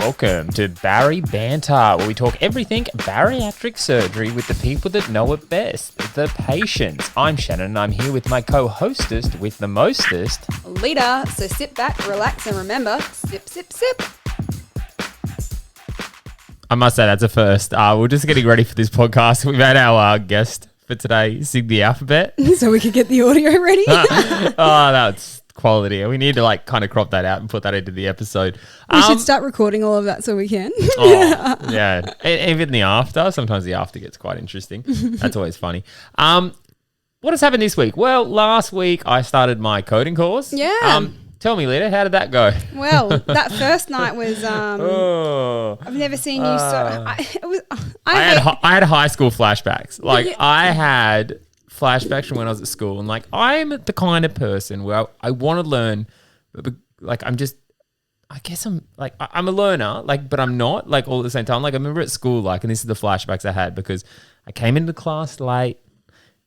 Welcome to Bari Banter, where we talk everything bariatric surgery with the people that know it best, the patients. I'm Shannon and I'm here with my co-hostess with the mostest, Lita. So sit back, relax, and remember, sip, sip, sip. I must say that's a first. We're just getting ready for this podcast. We've had our guest for today sing the alphabet. So we could get the audio ready. Oh, that's quality. We need to kind of crop that out and put that into the episode. We should start recording all of that so we can. Oh, yeah. Even the after. Sometimes the after gets quite interesting. That's always funny. What has happened this week? Well, last week I started my coding course. Yeah. Tell me, Lita, how did that go? Well, that first night was. I've never seen you so. I had high school flashbacks. I had flashbacks from when I was at school, and I'm the kind of person where I want to learn, but I'm a learner, but I'm not all at the same time. I remember at school, and this is the flashbacks I had because I came into class late.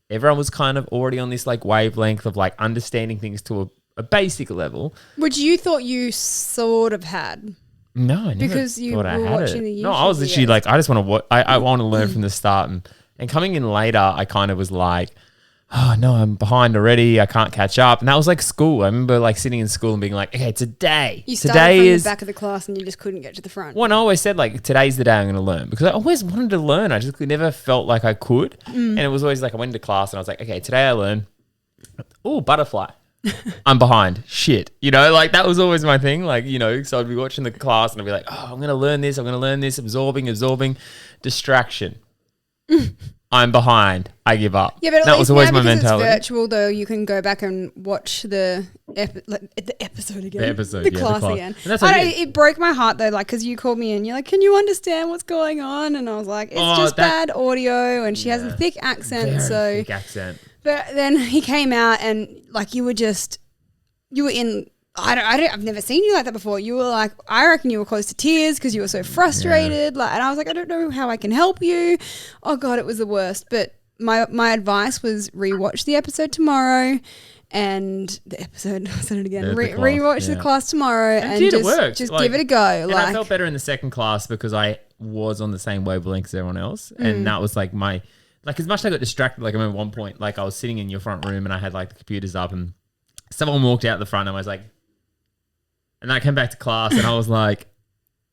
Everyone was kind of already on this wavelength of understanding things to a basic level, which you thought you sort of had. No, I never because you thought were I had watching it. the YouTube No, I was literally videos. I just want to. I want to learn from the start, and coming in later, I kind of was oh no, I'm behind already. I can't catch up, and that was school. I remember sitting in school and being okay, today. You started today from is the back of the class and you just couldn't get to the front. Well, I always said today's the day I'm going to learn because I always wanted to learn. I just never felt like I could, and it was always I went into class and I was okay, today I learn. Oh, butterfly. I'm behind. Shit. That was always my thing. So I'd be watching the class and I'd be oh, I'm going to learn this. I'm going to learn this. Absorbing. Distraction. I'm behind. I give up. Yeah, but that was always my mentality. It's virtual, though. You can go back and watch the episode again. The episode, the yeah, class the class. again. And that's it broke my heart though, because you called me and you're can you understand what's going on? And I was it's just bad audio, and she has a thick accent. Very thick accent. But then he came out and you were in. I've never seen you like that before. You were I reckon you were close to tears because you were so frustrated. And I was I don't know how I can help you. Oh God, it was the worst. But my advice was rewatch the episode tomorrow, and the episode. I said it again. Rewatch the class tomorrow, and just give it a go. And I felt better in the second class because I was on the same wavelength as everyone else, and that was my as much as I got distracted. I remember one point, I was sitting in your front room and I had the computers up, and someone walked out the front, and I was and I came back to class and I was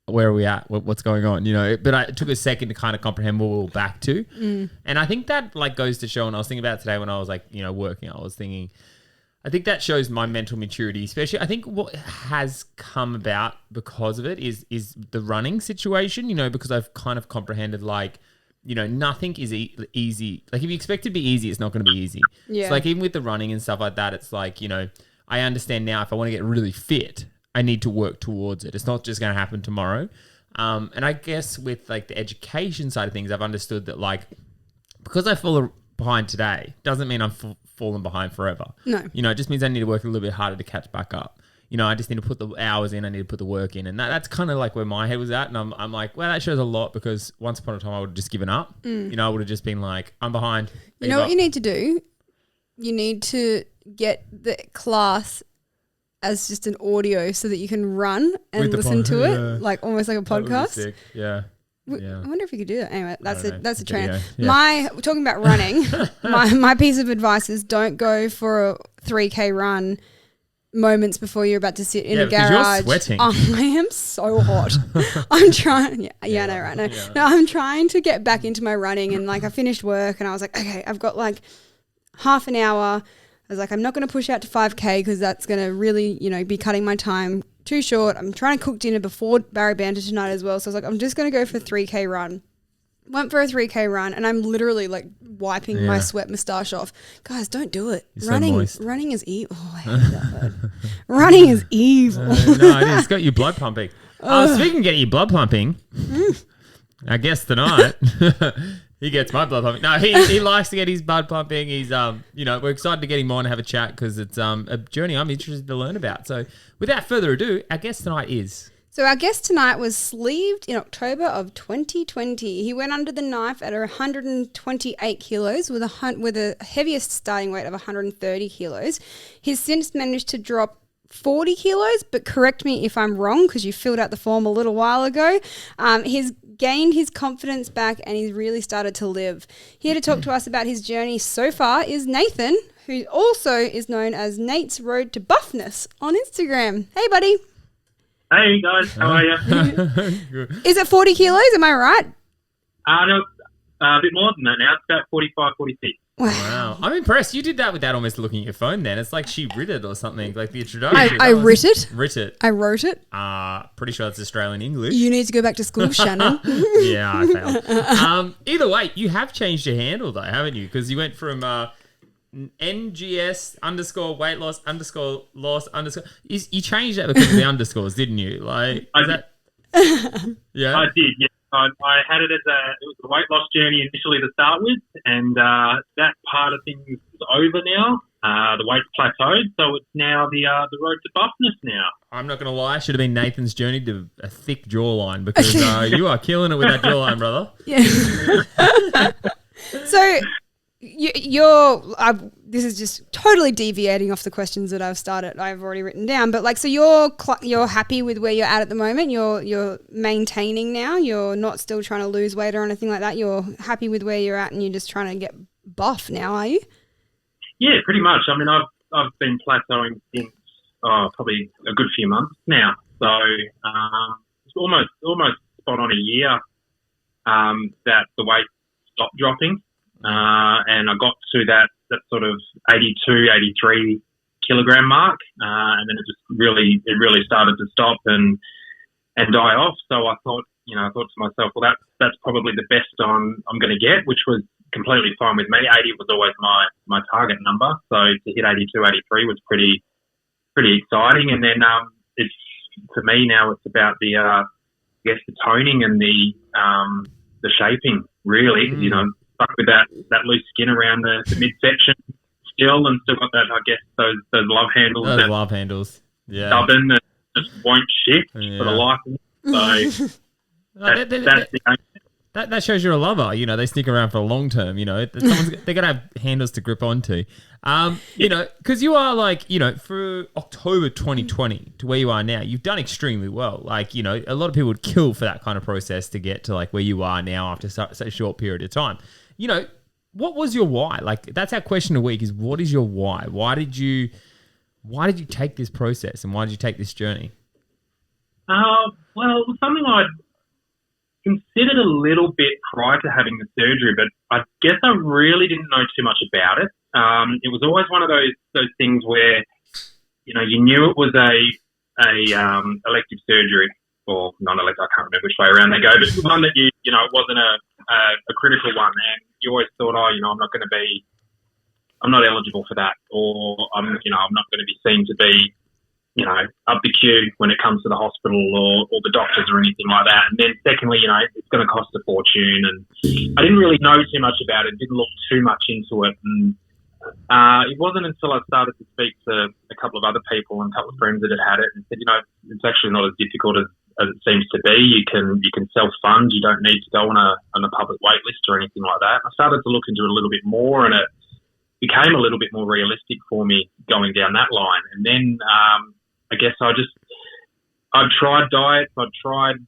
where are we at? What's going on? But it took a second to kind of comprehend what we were back to. And I think that goes to show, and I was thinking about it today when I was working, I was thinking, I think that shows my mental maturity, especially. I think what has come about because of it is the running situation, because I've kind of comprehended nothing is easy. If you expect it to be easy, it's not going to be easy. Yeah. So even with the running and stuff like that, it's I understand now if I want to get really fit, I need to work towards it. It's not just going to happen tomorrow. And I guess with the education side of things, I've understood that because I fall behind today, doesn't mean I'm falling behind forever. No. It just means I need to work a little bit harder to catch back up. I just need to put the hours in. I need to put the work in. And that's kind of where my head was at. And I'm well, that shows a lot because once upon a time I would have just given up. I would have just been I'm behind. You know what you need to do? You need to get the class as just an audio so that you can run and listen to it, almost like a podcast. Sick. Yeah. I wonder if you could do that. Anyway, that's a trainer. Yeah. Talking about running, my piece of advice is don't go for a 3K run moments before you're about to sit in a garage. You're sweating. I am so hot. I'm trying. Yeah, I know, right? No, I'm trying to get back into my running, and I finished work and I was okay, I've got half an hour. I was I'm not going to push out to 5K because that's going to really, be cutting my time too short. I'm trying to cook dinner before Bari Banter tonight as well. So I was I'm just going to go for a 3K run. Went for a 3K run and I'm literally wiping my sweat moustache off. Guys, don't do it. You're running is evil. Oh, I hate that word. Running is evil. No, it is. It's got your blood pumping. Speaking of getting your blood pumping, I guess tonight... He gets my blood pumping. No, he likes to get his blood pumping. He's we're excited to get him on and have a chat because it's a journey I'm interested to learn about. So without further ado, our guest tonight is... So our guest tonight was sleeved in October of 2020. He went under the knife at 128 kilos with a heaviest starting weight of 130 kilos. He's since managed to drop 40 kilos, but correct me if I'm wrong because you filled out the form a little while ago. He's gained his confidence back and he's really started to live. Here to talk to us about his journey so far is Nathan, who also is known as Nate's Road to Buffness on Instagram. Hey, buddy. Hey, guys. How are you? Is it 40 kilos? Am I right? No, a bit more than that now. It's about 45, 46. Wow. I'm impressed. You did that without almost looking at your phone then. It's like she writ it or something, like the introduction. I writ it. Writ it. I wrote it. Pretty sure that's Australian English. You need to go back to school, Shannon. Yeah, I failed. Either way, you have changed your handle though, haven't you? Because you went from NGS _ weight loss _ loss _ You changed that because of the underscores, didn't you? Like, yeah, I did. Yeah, I had it as it was a weight loss journey initially to start with, and that part of things is over now. The weight's plateaued, so it's now the road to buffness now. I'm not gonna lie, should have been Nathan's journey to a thick jawline because you are killing it with that jawline, brother. Yeah. So. This is just totally deviating off the questions that I've already written down, but like, so you're happy with where you're at the moment. You're maintaining now. You're not still trying to lose weight or anything like that. You're happy with where you're at, and you're just trying to get buff now, are you? Yeah, pretty much. I mean, I've been plateauing since probably a good few months now. So it's almost spot on a year that the weight stopped dropping. And I got to that sort of 82, 83 kilogram mark, and then it really started to stop and die off. So I thought to myself, well, that's probably the best I'm going to get, which was completely fine with me. 80 was always my target number, so to hit 82, 83 was pretty exciting. And then it's for me now it's about the toning and the shaping really. Stuck with that loose skin around the midsection still, and still got that, I guess, those love handles. Those love handles. Yeah. Stubborn that just won't shift for the life of it. So that's the aim. That shows you're a lover. They stick around for a long term. They're going to have handles to grip onto. Because you are like, for October 2020 to where you are now, you've done extremely well. Like, a lot of people would kill for that kind of process to get to like where you are now after such a short period of time. What was your why? Like, that's our question a week is, what is your why? Why did you take this process and why did you take this journey? Well, it was something I'd considered a little bit prior to having the surgery, but I guess I really didn't know too much about it. It was always one of those things where, you knew it was a elective surgery, or non-elective, I can't remember which way around they go, but one that it wasn't a critical one, and you always thought, I'm not eligible for that, or I'm not going to be seen to be, up the queue when it comes to the hospital or the doctors or anything like that. And then secondly, it's going to cost a fortune, and I didn't really know too much about it, didn't look too much into it, and it wasn't until I started to speak to a couple of other people and a couple of friends that had it and said, it's actually not as difficult as it seems to be. You can self-fund. You don't need to go on a public wait list or anything like that. I started to look into it a little bit more, and it became a little bit more realistic for me going down that line. And then I guess I'd tried diets, I'd tried,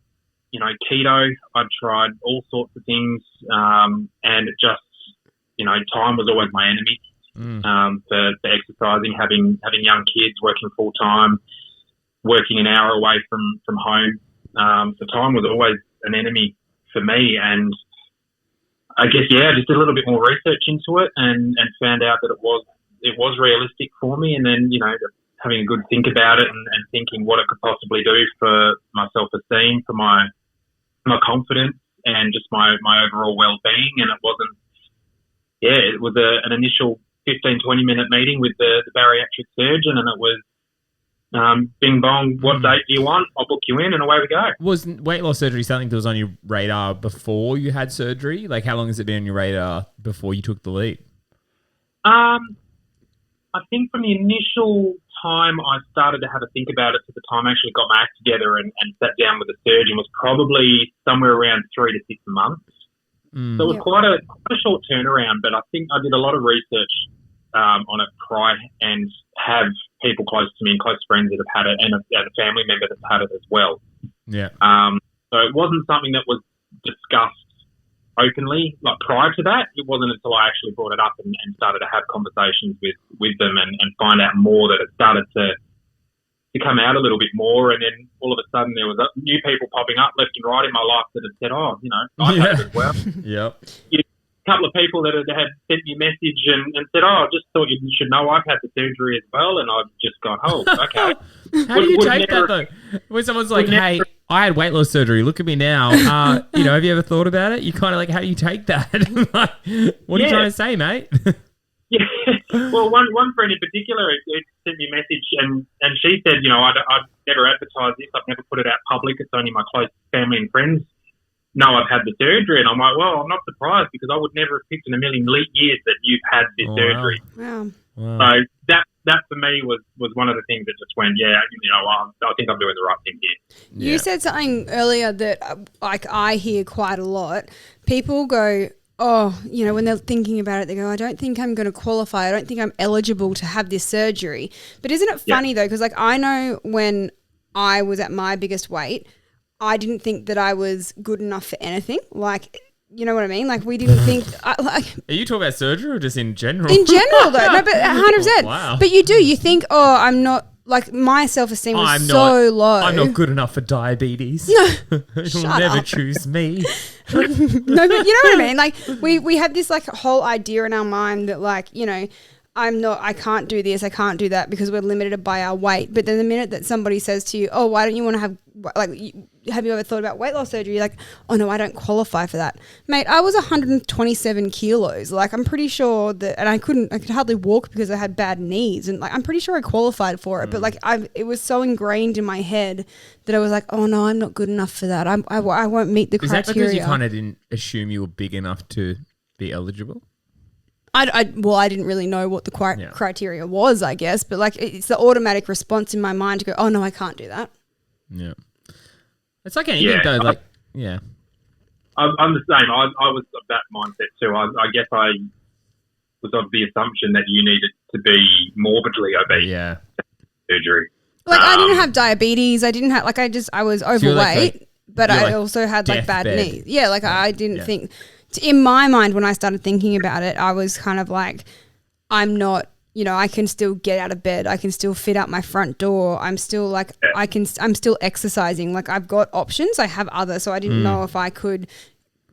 keto, I'd tried all sorts of things, and it just, time was always my enemy. For exercising, having young kids, working full time, working an hour away from home. So time was always an enemy for me, and I guess I just did a little bit more research into it and found out that it was realistic for me, and then having a good think about it and thinking what it could possibly do for my self-esteem, for my confidence, and just my overall well-being. And it wasn't, it was an initial 15, 20-minute meeting with the bariatric surgeon, and it was bing bong, what date do you want? I'll book you in, and away we go. Was weight loss surgery something that was on your radar before you had surgery? Like, how long has it been on your radar before you took the leap? I think from the initial time I started to have a think about it to the time I actually got my act together and sat down with the surgeon was probably somewhere around 3 to 6 months. So it was quite a short turnaround, but I think I did a lot of research on it prior and have people close to me and close friends that have had it and a family member that's had it as well. Yeah. So it wasn't something that was discussed openly. Like prior to that, it wasn't until I actually brought it up and started to have conversations with them and find out more that it started to come out a little bit more. And then all of a sudden there was new people popping up left and right in my life that had said, oh, you know, I had it as well. Yep. A couple of people that had sent me a message and said, oh, I just thought you should know I've had the surgery as well. And I've just gone, oh, okay. How do you take that though? When someone's like, hey, I had weight loss surgery. Look at me now. You know, have you ever thought about it? You kind of like, how do you take that? Like, what are you trying to say, mate? Yeah. Well, one friend in particular it sent me a message and she said, you know, I've never advertised this. I've never put it out public. It's only my close family and friends know I've had the surgery. And I'm like, well, I'm not surprised because I would never have picked in a million years that you've had this surgery. Wow. So that for me was one of the things that just went, yeah, you know, I think I'm doing the right thing here. Yeah. You said something earlier that like I hear quite a lot. People go, oh, you know, when they're thinking about it, they go, I don't think I'm going to qualify. I don't think I'm eligible to have this surgery. But isn't it funny though? Because like I know when I was at my biggest weight, I didn't think that I was good enough for anything. Like, you know what I mean? Like we didn't think like. Are you talking about surgery or just in general? In general though. No, but 100%. Wow. But you do. You think, oh, I'm not. Like my self-esteem was so low. I'm not good enough for diabetes. No, You'll never choose me. No, but you know what I mean? Like we had this like whole idea in our mind that like, you know, I can't do this, I can't do that because we're limited by our weight. But then the minute that somebody says to you, oh, why don't you want to have, like, have you ever thought about weight loss surgery? You're like, oh no, I don't qualify for that. Mate, I was 127 kilos. Like I'm pretty sure that, and I could hardly walk because I had bad knees. And like, I'm pretty sure I qualified for it. But like it was so ingrained in my head that I was like, oh no, I'm not good enough for that. I won't meet the criteria. Is that because you kind of didn't assume you were big enough to be eligible? I didn't really know what the criteria was, I guess, but like it's the automatic response in my mind to go, oh no, I can't do that. Yeah, it's like anything though. Like, yeah, I'm the same. I was of that mindset too. I guess I was of the assumption that you needed to be morbidly obese. Yeah, surgery. Like I didn't have diabetes. I didn't have I was overweight, but I also had like bad knees. Yeah, like I didn't think. In my mind, when I started thinking about it, I was kind of like, I'm not, you know, I can still get out of bed. I can still fit out my front door. I'm still like, I'm still exercising. Like I've got options. I have other. So I didn't know if I could,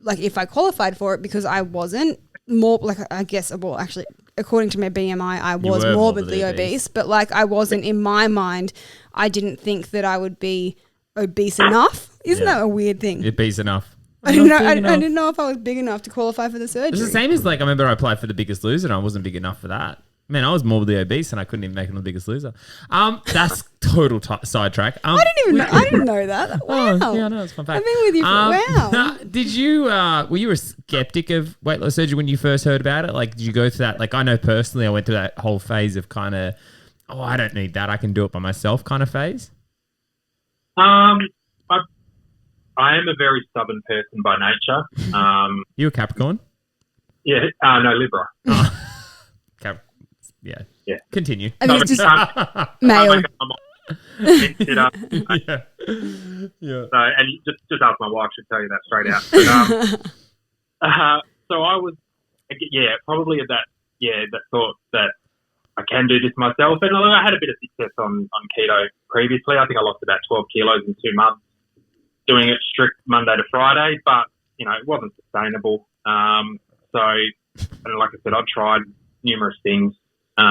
like if I qualified for it because I wasn't more like, I guess, well, actually, according to my BMI, I was morbidly obese. But like I wasn't in my mind, I didn't think that I would be obese enough. Isn't that a weird thing? Obese enough. I didn't know if I was big enough to qualify for the surgery. It's the same as like I remember I applied for The Biggest Loser and I wasn't big enough for that. Man, I was morbidly obese and I couldn't even make it on The Biggest Loser. That's total sidetrack. I didn't know that. Wow. Oh, yeah, I know, it's fun fact. I've been with you for wow. Did you were you a skeptic of weight loss surgery when you first heard about it? Like, did you go through that? Like, I know personally, I went through that whole phase of kind of, oh, I don't need that. I can do it by myself kind of phase. I am a very stubborn person by nature. You a Capricorn? Yeah. No, Libra. Yeah. Continue. I mean, it's just male. Yeah. Yeah. So, and just ask my wife; she'll tell you that straight out. But, so I was, probably that thought that I can do this myself. And I had a bit of success on keto previously. I think I lost about 12 kilos in 2 months. Doing it strict Monday to Friday, but, you know, it wasn't sustainable. And like I said, I tried numerous things. So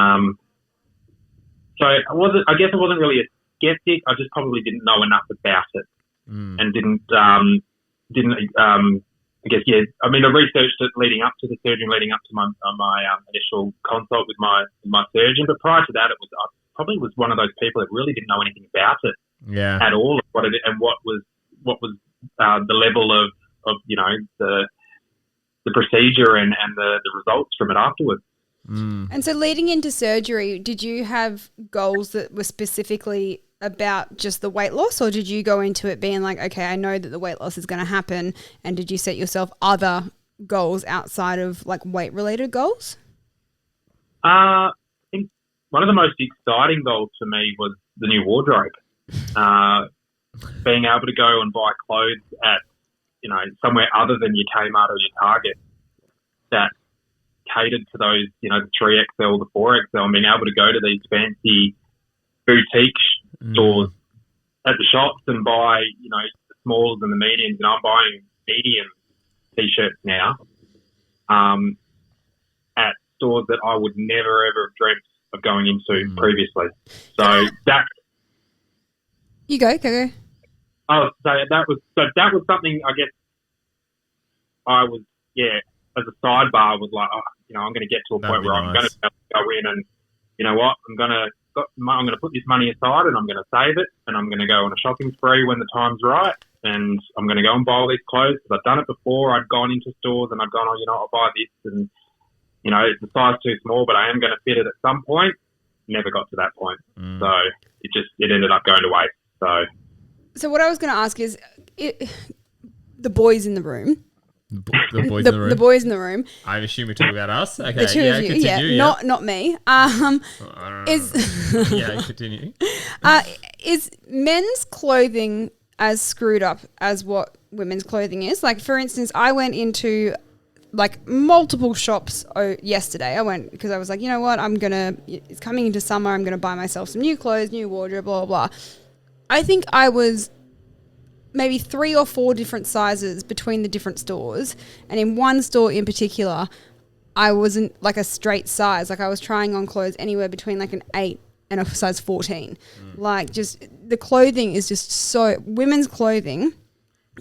I guess I wasn't really a skeptic. I just probably didn't know enough about it and didn't, I researched it leading up to the surgery, leading up to my initial consult with my surgeon. But prior to that, I probably was one of those people that really didn't know anything about it at all, what was the level of you know, the procedure and the results from it afterwards. And so leading into surgery, did you have goals that were specifically about just the weight loss, or did you go into it being like, okay, I know that the weight loss is going to happen, and did you set yourself other goals outside of like weight related goals? I think one of the most exciting goals for me was the new wardrobe. Being able to go and buy clothes at, somewhere other than your Kmart or your Target that catered to those, the 3XL, the 4XL, and being able to go to these fancy boutique stores at the shops and buy, the smalls and the mediums. And I'm buying medium T-shirts now at stores that I would never, ever have dreamt of going into previously. So that... You go. Oh, so that was something, I guess, I was, as a sidebar, was like, I'm going to get to a point where I'm going to go in and, you know what, I'm going to put this money aside and I'm going to save it and I'm going to go on a shopping spree when the time's right and I'm going to go and buy all these clothes because I've done it before. I'd gone into stores and I'd gone, I'll buy this and, it's a size too small, but I am going to fit it at some point. Never got to that point. So it ended up going to waste. So what I was going to ask is, the boys in the room. The boys in the room. The boys in the room. I assume you're talking about us. Okay, the two of you, continue, not me. Continue. Is men's clothing as screwed up as what women's clothing is? Like, for instance, I went into multiple shops yesterday. I went because I was like, you know what, it's coming into summer. I'm gonna buy myself some new clothes, new wardrobe, blah blah blah. I think I was maybe 3 or 4 different sizes between the different stores. And in one store in particular, I wasn't a straight size. I was trying on clothes anywhere between an 8 and a size 14. Just the clothing is just so... Women's clothing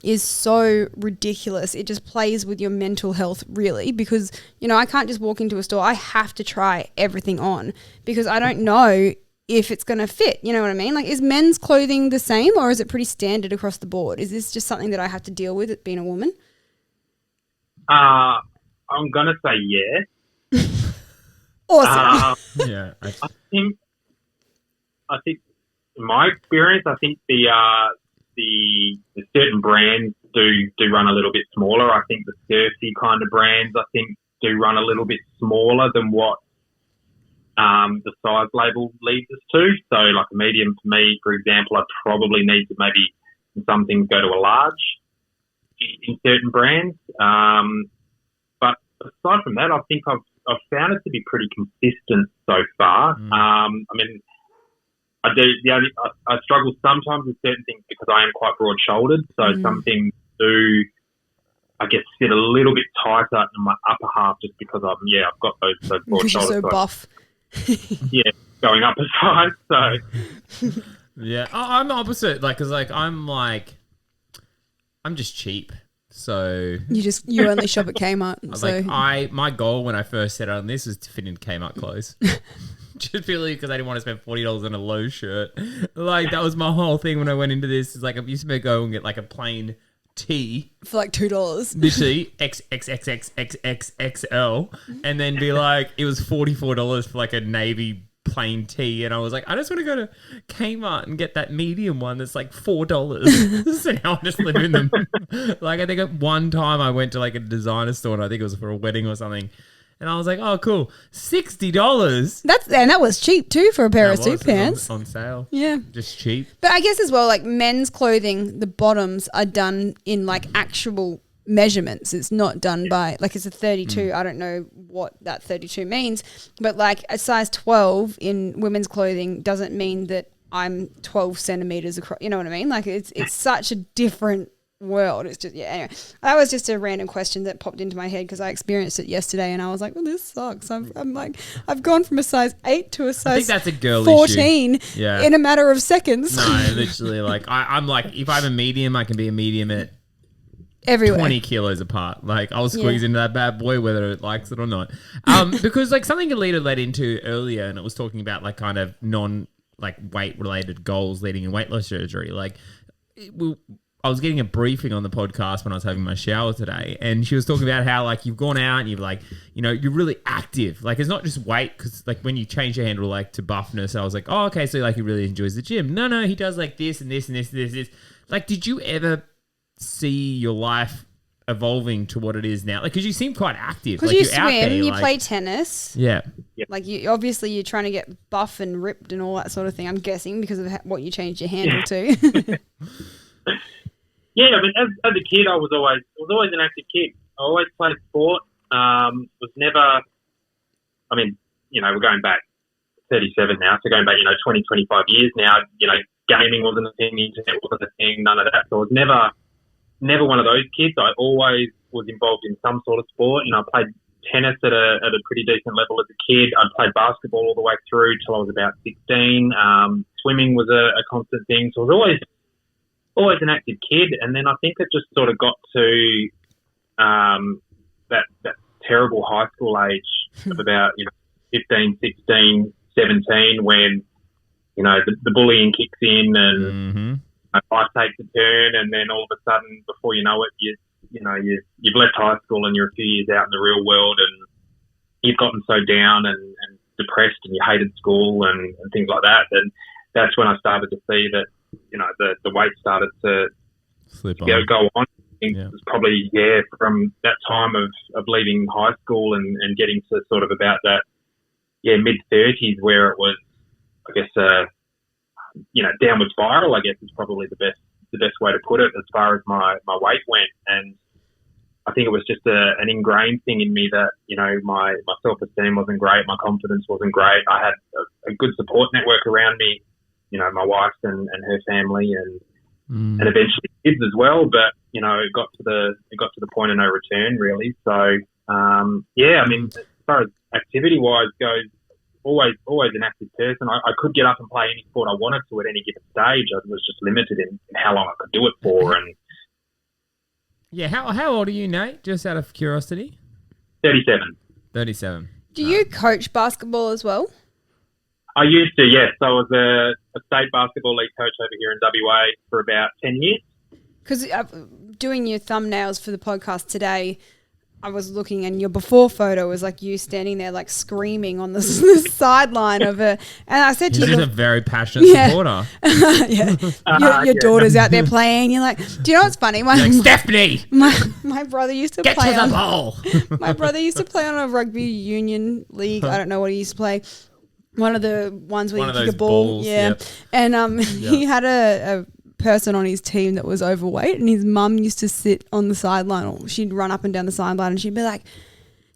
is so ridiculous. It just plays with your mental health, really, because, I can't just walk into a store. I have to try everything on because I don't know if it's going to fit, you know what I mean? Is men's clothing the same or is it pretty standard across the board? Is this just something that I have to deal with being a woman? I'm going to say yeah. Awesome. I think in my experience, I think the certain brands do run a little bit smaller. I think the surfy kind of brands, I think, do run a little bit smaller than what the size label leads us to. So a medium for me, for example, I probably need to maybe in some things go to a large in certain brands. But aside from that, I think I've found it to be pretty consistent so far. I struggle sometimes with certain things because I am quite broad-shouldered. So some things do, I guess, sit a little bit tighter in my upper half just because I've got those broad because shoulders. you're so buff. Going up a size. So yeah, I'm opposite. I'm just cheap. So you only shop at Kmart. So my goal when I first set out on this was to fit into Kmart clothes. Just purely because I didn't want to spend $40 on a low shirt. That was my whole thing when I went into this. It's I used to go and get a plain tee for $2. Literally XXXXXXL, and then be it was $44 for a navy plain tee, and I was like, I just want to go to Kmart and get that medium one that's $4. So now I just live in them. I think at one time I went to a designer store, and I think it was for a wedding or something. And I was like, oh, cool. $60. That was cheap too for a pair of suit pants. On sale. Yeah. Just cheap. But I guess as well, men's clothing, the bottoms are done in actual measurements. It's not done by, it's a 32. I don't know what that 32 means. But a size 12 in women's clothing doesn't mean that I'm 12 centimeters across. You know what I mean? It's such a different world. It's just, anyway, that was just a random question that popped into my head because I experienced it yesterday and I was like, well, this sucks. I've gone from a size 8 to a size I think that's a girl 14 issue. Yeah. in a matter of seconds. No, literally, I'm if I'm a medium, I can be a medium at everywhere 20 kilos apart. I'll squeeze into that bad boy whether it likes it or not. Because something Alita led into earlier, and it was talking about kind of non weight related goals leading in weight loss surgery. I was getting a briefing on the podcast when I was having my shower today, and she was talking about how you've gone out and you've you're really active. It's not just weight, because when you change your handle to buffness, I was like, oh, okay, so he really enjoys the gym. No, he does this and this and this and this. Did you ever see your life evolving to what it is now? Like, because you seem quite active. Because like, you you're out swim, there, you like- play tennis. Yeah. Like, you obviously you're trying to get buff and ripped and all that sort of thing, I'm guessing, because of what you changed your handle to. Yeah, I mean, as a kid, I was always an active kid. I always played sport. Was never, I mean, you know, we're going back 37 now, so going back, 20, 25 years now, gaming wasn't a thing, the internet wasn't a thing, none of that. So I was never one of those kids. I always was involved in some sort of sport. I played tennis at a pretty decent level as a kid. I played basketball all the way through till I was about 16. Swimming was a constant thing. So I was always an active kid. And then I think it just sort of got to that terrible high school age of about 15, 16, 17 when the bullying kicks in and life takes a turn, and then all of a sudden, before you know it, you've left high school and you're a few years out in the real world, and you've gotten so down and depressed, and you hated school and things like that. And that's when I started to see that the weight started to slip on. Go on. I think it was probably from that time of leaving high school and getting to sort of about that mid-30s where it was, I guess, downward spiral, I guess, is probably the best way to put it as far as my weight went. And I think it was just an ingrained thing in me that, my self-esteem wasn't great, my confidence wasn't great. I had a good support network around me, my wife and her family and eventually kids as well. But, it got to the point of no return, really. So, I mean, as far as activity-wise goes, always an active person. I could get up and play any sport I wanted to at any given stage. I was just limited in how long I could do it for. And yeah, how old are you, Nate? Just out of curiosity. 37. 37. Do you coach basketball as well? I used to, yes. I was a state basketball league coach over here in WA for about 10 years. Because doing your thumbnails for the podcast today, I was looking and your before photo was like you standing there like screaming on the sideline of a, and I said to you, She's a very passionate supporter. your daughter's out there playing. You're like, do you know what's funny? Stephanie, my brother used to get play to the on ball. my brother used to play on a rugby union league. I don't know what he used to play. One of the ones where you kick a ball. Balls, yeah. yep. And he had a person on his team that was overweight, and his mum used to sit on the sideline, or she'd run up and down the sideline and she'd be like,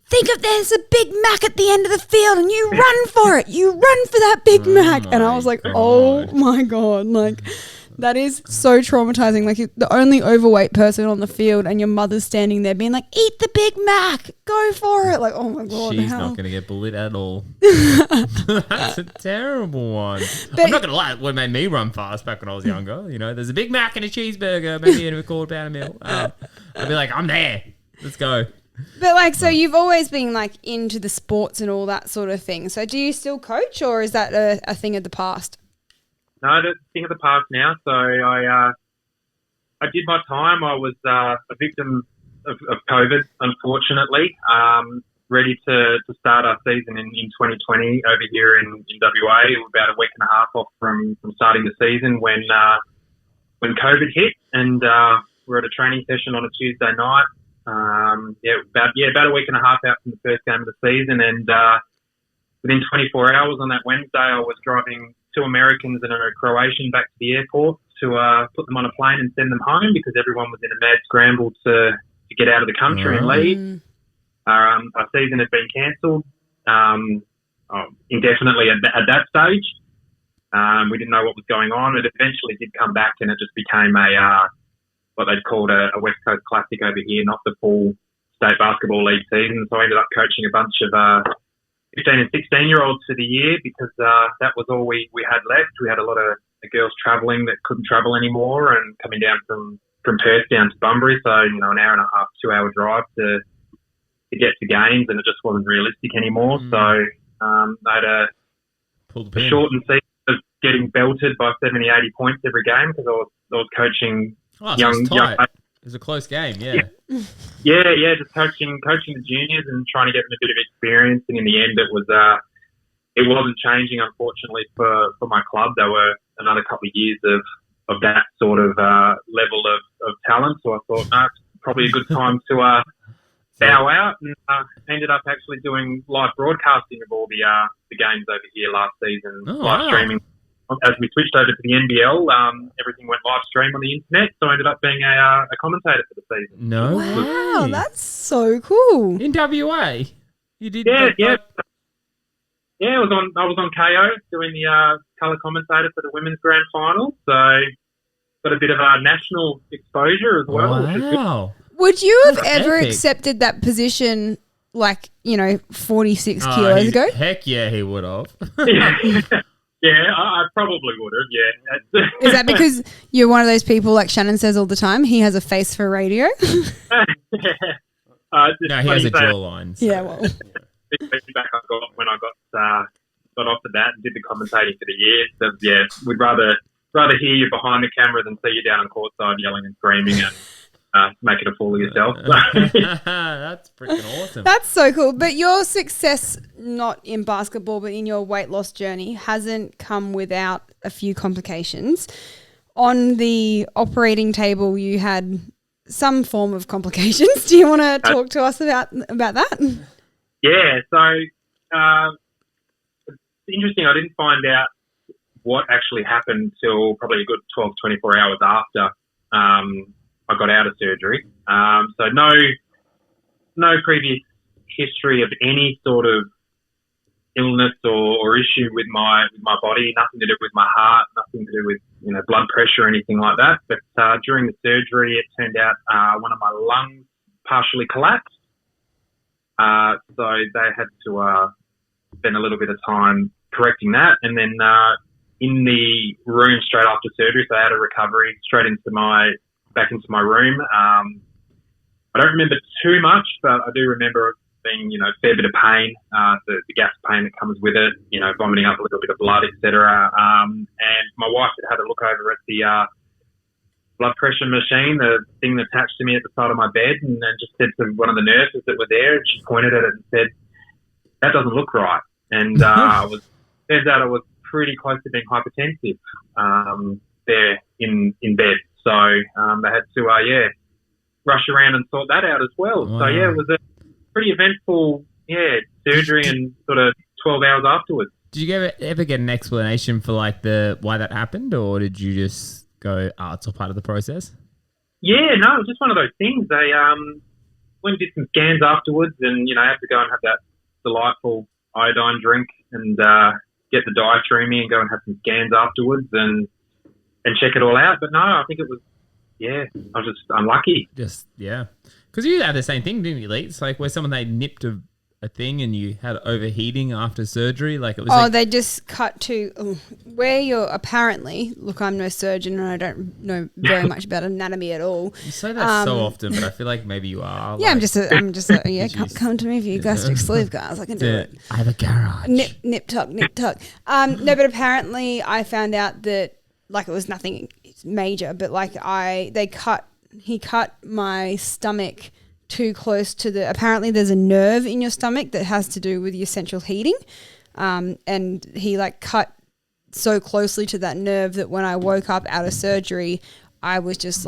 think of there's a Big Mac at the end of the field and you run for it. You run for that Big Mac. And I was like, oh my God. Like, that is so traumatizing. Like, you're the only overweight person on the field and your mother's standing there being like, eat the Big Mac. Go for it. Like, oh my God. She's not going to get bullied at all. That's a terrible one. But I'm not going to lie. What made me run fast back when I was younger, there's a Big Mac and a cheeseburger, maybe a quarter pound of meal. I'd be like, I'm there. Let's go. But like, so you've always been like into the sports and all that sort of thing. So do you still coach, or is that a thing of the past? No, that's a thing of the past now. So I did my time. I was a victim of COVID, unfortunately. Ready to start our season in 2020 over here in WA. About a week and a half off from starting the season when COVID hit, and we're at a training session on a Tuesday night. About a week and a half out from the first game of the season, and within 24 hours on that Wednesday, I was driving 2 Americans and a Croatian back to the airport to put them on a plane and send them home because everyone was in a mad scramble to get out of the country and leave. Our season had been cancelled indefinitely at that stage. We didn't know what was going on. It eventually did come back, and it just became what they'd called a West Coast Classic over here, not the full state basketball league season. So I ended up coaching a bunch of 15 and 16-year-olds for the year because that was all we had left. We had a lot of girls travelling that couldn't travel anymore and coming down from Perth down to Bunbury. So, an hour and a half, 2-hour drive to get to games, and it just wasn't realistic anymore. So I had a shortened season of getting belted by 70, 80 points every game because I was coaching young. It was a close game, yeah. Yeah, just coaching the juniors and trying to get them a bit of experience. And in the end, it wasn't changing, unfortunately, for my club. There were another couple of years of that sort of level of talent. So I thought, no, it's probably a good time to bow out, and ended up actually doing live broadcasting of all the games over here last season, live streaming. As we switched over to the NBL, everything went live stream on the internet, so I ended up being a commentator for the season. No Wow, way. that's so cool. In WA? You did? Yeah. Yeah, I was on KO doing the colour commentator for the women's grand final, so got a bit of national exposure as well. Wow. Would you have That's ever epic. accepted that position, 46 kilos ago? Heck yeah, he would have. Yeah, I probably would have, yeah. Is that because you're one of those people, like Shannon says all the time, he has a face for radio? No, he has a jawline. So. Yeah, well. The feedback I got when I got offered that and did the commentating for the year, so, yeah, we'd rather hear you behind the camera than see you down on courtside yelling and screaming and make it a fool of yourself. That's freaking awesome. That's so cool. But your success, not in basketball, but in your weight loss journey, hasn't come without a few complications. On the operating table, you had some form of complications. Do you want to talk to us about that? Yeah, so it's interesting. I didn't find out what actually happened till probably a good 12, 24 hours after I got out of surgery. So no previous history of any sort of illness or issue with my body, nothing to do with my heart, nothing to do with blood pressure or anything like that. But during the surgery, it turned out one of my lungs partially collapsed. So they had to spend a little bit of time correcting that, and then in the room straight after surgery, so I had a recovery straight back into my room. I don't remember too much, but I do remember being, a fair bit of pain, the gas pain that comes with it, vomiting up a little bit of blood, etc. And my wife had a look over at the blood pressure machine, the thing that's attached to me at the side of my bed, and then just said to one of the nurses that were there, and she pointed at it and said, "That doesn't look right." And turns out I was pretty close to being hypertensive there in bed. So they had to, rush around and sort that out as well. Wow. So, it was a pretty eventful, surgery and sort of 12 hours afterwards. Did you ever get an explanation for why that happened, or did you just go, it's all part of the process? Yeah, no, it was just one of those things. They went and did some scans afterwards, and I had to go and have that delightful iodine drink and get the diathermy and go and have some scans afterwards and check it all out. But no, I think it was, I was just unlucky. Because you had the same thing, didn't you, Lee? It's like where someone, they nipped a thing and you had overheating after surgery. It was they just cut to where you're apparently, look, I'm no surgeon and I don't know very much about anatomy at all. You say that so often, but I feel like maybe you are. Yeah, I'm just come to me for your gastric sleeve, guys. I can do it. I have a garage. Nip tuck. No, but apparently I found out that it was nothing major, but he cut my stomach too close to apparently there's a nerve in your stomach that has to do with your central heating. And he cut so closely to that nerve that when I woke up out of surgery, I was just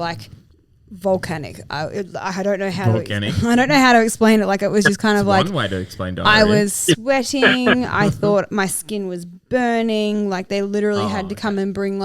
volcanic. I don't know how I don't know how to explain it. It was just kind of one way to explain diarrhea. I was sweating. I thought my skin was burning. They literally had to come and bring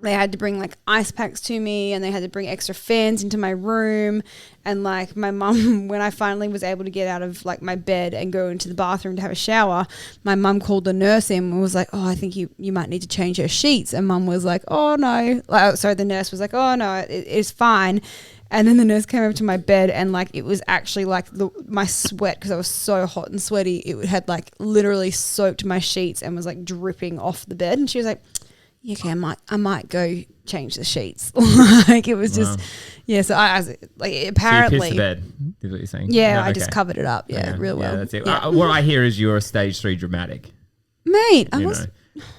they had to bring ice packs to me, and they had to bring extra fans into my room. And my mum, when I finally was able to get out of my bed and go into the bathroom to have a shower, my mum called the nurse in and was like, "Oh, I think you might need to change your sheets." And mum was like, "Oh no." The nurse was like, "Oh no, it's fine." And then the nurse came over to my bed, and it was actually my sweat, because I was so hot and sweaty, it had literally soaked my sheets and was dripping off the bed. And she was like, "Yeah, okay, I might go change the sheets." It was just, so I was apparently. So you pissed the bed, is what you're saying? Yeah, No, I just covered it up. Yeah, real well. Yeah, that's it. Yeah. What I hear is you're a stage 3 dramatic. Mate,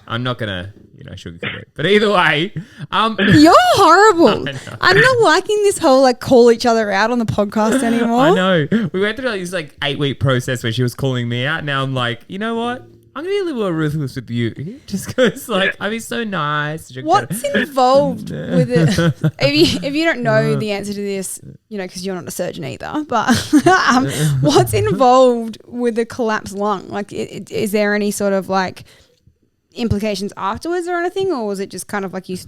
I'm not going to, sugarcoat it. But either way. You're horrible. I'm not liking this whole call each other out on the podcast anymore. I know. We went through this 8-week process where she was calling me out. Now I'm like, you know what? I'm gonna be a little more ruthless with you, just because I'd be so nice. What's involved with it? If you don't know the answer to this, because you're not a surgeon either, but what's involved with a collapsed lung? Like, is there any sort of implications afterwards or anything, or was it just kind of like you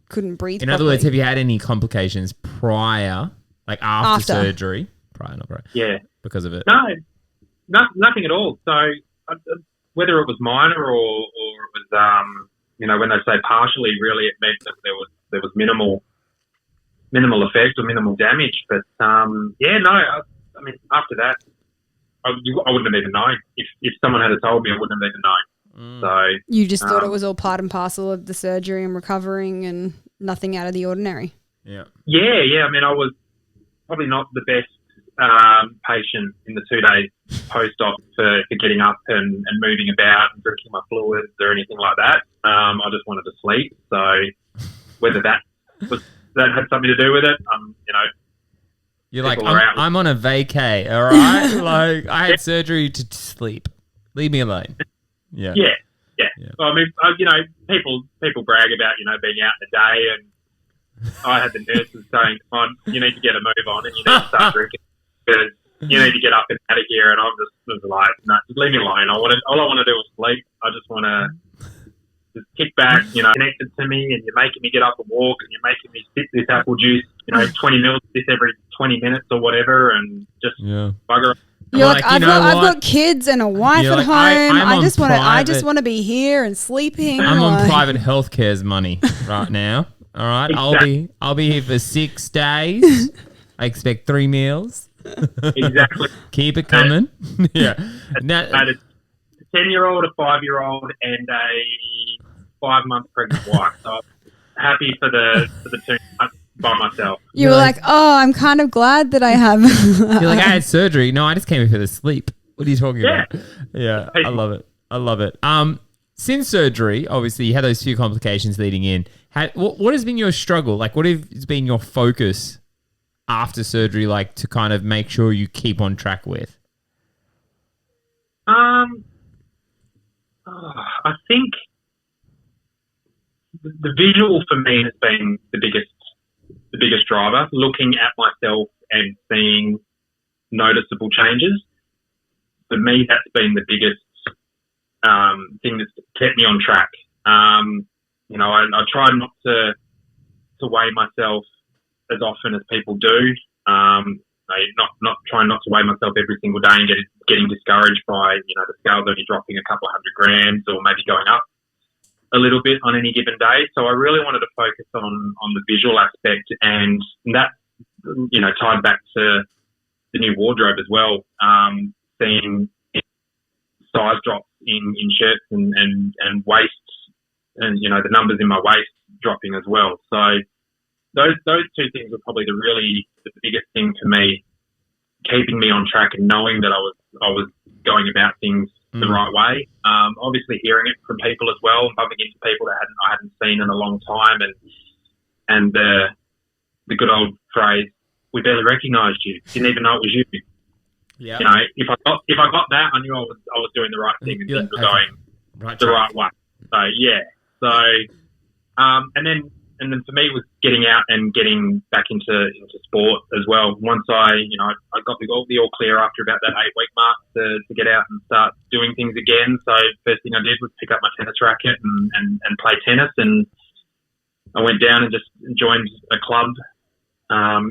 couldn't breathe? In other words, have you had any complications prior, after surgery? Prior, not prior. Yeah, because of it. No, nothing at all. So whether it was minor or it was, when they say partially, really it meant that there was minimal effect or minimal damage. But I mean, after that, I wouldn't have even known. If someone had told me, I wouldn't have even known. So you just thought it was all part and parcel of the surgery and recovering, and nothing out of the ordinary. Yeah. Yeah. I mean, I was probably not the best patient in the 2 days post-op for getting up and moving about and drinking my fluids or anything like that. I just wanted to sleep. So whether that had something to do with it, you're like, I'm on a vacay, all right? I had surgery to sleep. Leave me alone. Yeah. Well, I mean, people brag about being out in the day, and I had the nurses saying, "Come on, you need to get a move on, and you need to start drinking because you need to get up and out of here." And I'm just like, "No, just leave me alone. All I want to do is sleep. I just want to just kick back, connected to me, and you're making me get up and walk, and you're making me sip this apple juice, 20 mils this every 20 minutes or whatever, and just bugger off." You're like, I've got kids and a wife at home. I just want to be here and sleeping. I'm on private healthcare's money right now. All right, exactly. I'll be here for 6 days. I expect 3 meals. Exactly. Keep it coming. Yeah. Now, a 10-year-old, a 5-year-old, and a 5-month pregnant wife. So I'm happy for the 2 months by myself. You were like, oh, I'm kind of glad that I have. You're like, I had surgery. No, I just came here for the sleep. What are you talking about? Yeah, I love it. Since surgery, obviously, you had those few complications leading in. What has been your struggle? What has been your focus after surgery, to kind of make sure you keep on track with? I think the visual for me has been the biggest driver. Looking at myself and seeing noticeable changes. For me, that's been the biggest thing that's kept me on track. I try not to weigh myself as often as people do. Not trying not to weigh myself every single day and getting discouraged by the scales only dropping a couple of 100 grams or maybe going up a little bit on any given day. So I really wanted to focus on the visual aspect, and that tied back to the new wardrobe as well. Seeing size drops in shirts and waists, and the numbers in my waist dropping as well. So those 2 things were probably the biggest thing for me, keeping me on track and knowing that I was going about things the right way. Obviously hearing it from people as well, and bumping into people that I hadn't seen in a long time, and the good old phrase, "We barely recognised you. Didn't even know it was you." Yeah. If I got that, I knew I was doing the right thing and things were going the right way. So yeah. So and then for me it was getting out and getting back into sport as well. Once I got the all clear after about that 8-week mark to get out and start doing things again. So first thing I did was pick up my tennis racket and play tennis, and I went down and just joined a club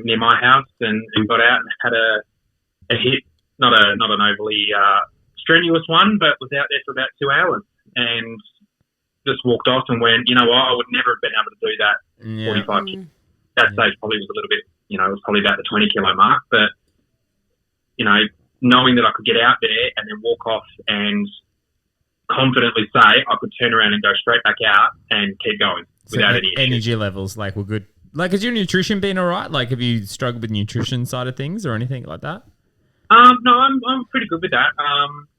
near my house and got out and had a hit, not an overly strenuous one, but was out there for about 2 hours and just walked off and went, you know what, I would never have been able to do that 45 kilos. That stage probably was a little bit, it was probably about the 20 kilo mark, but, knowing that I could get out there and then walk off and confidently say I could turn around and go straight back out and keep going without any energy levels, were good. Has your nutrition been all right? Have you struggled with nutrition side of things or anything like that? No, I'm pretty good with that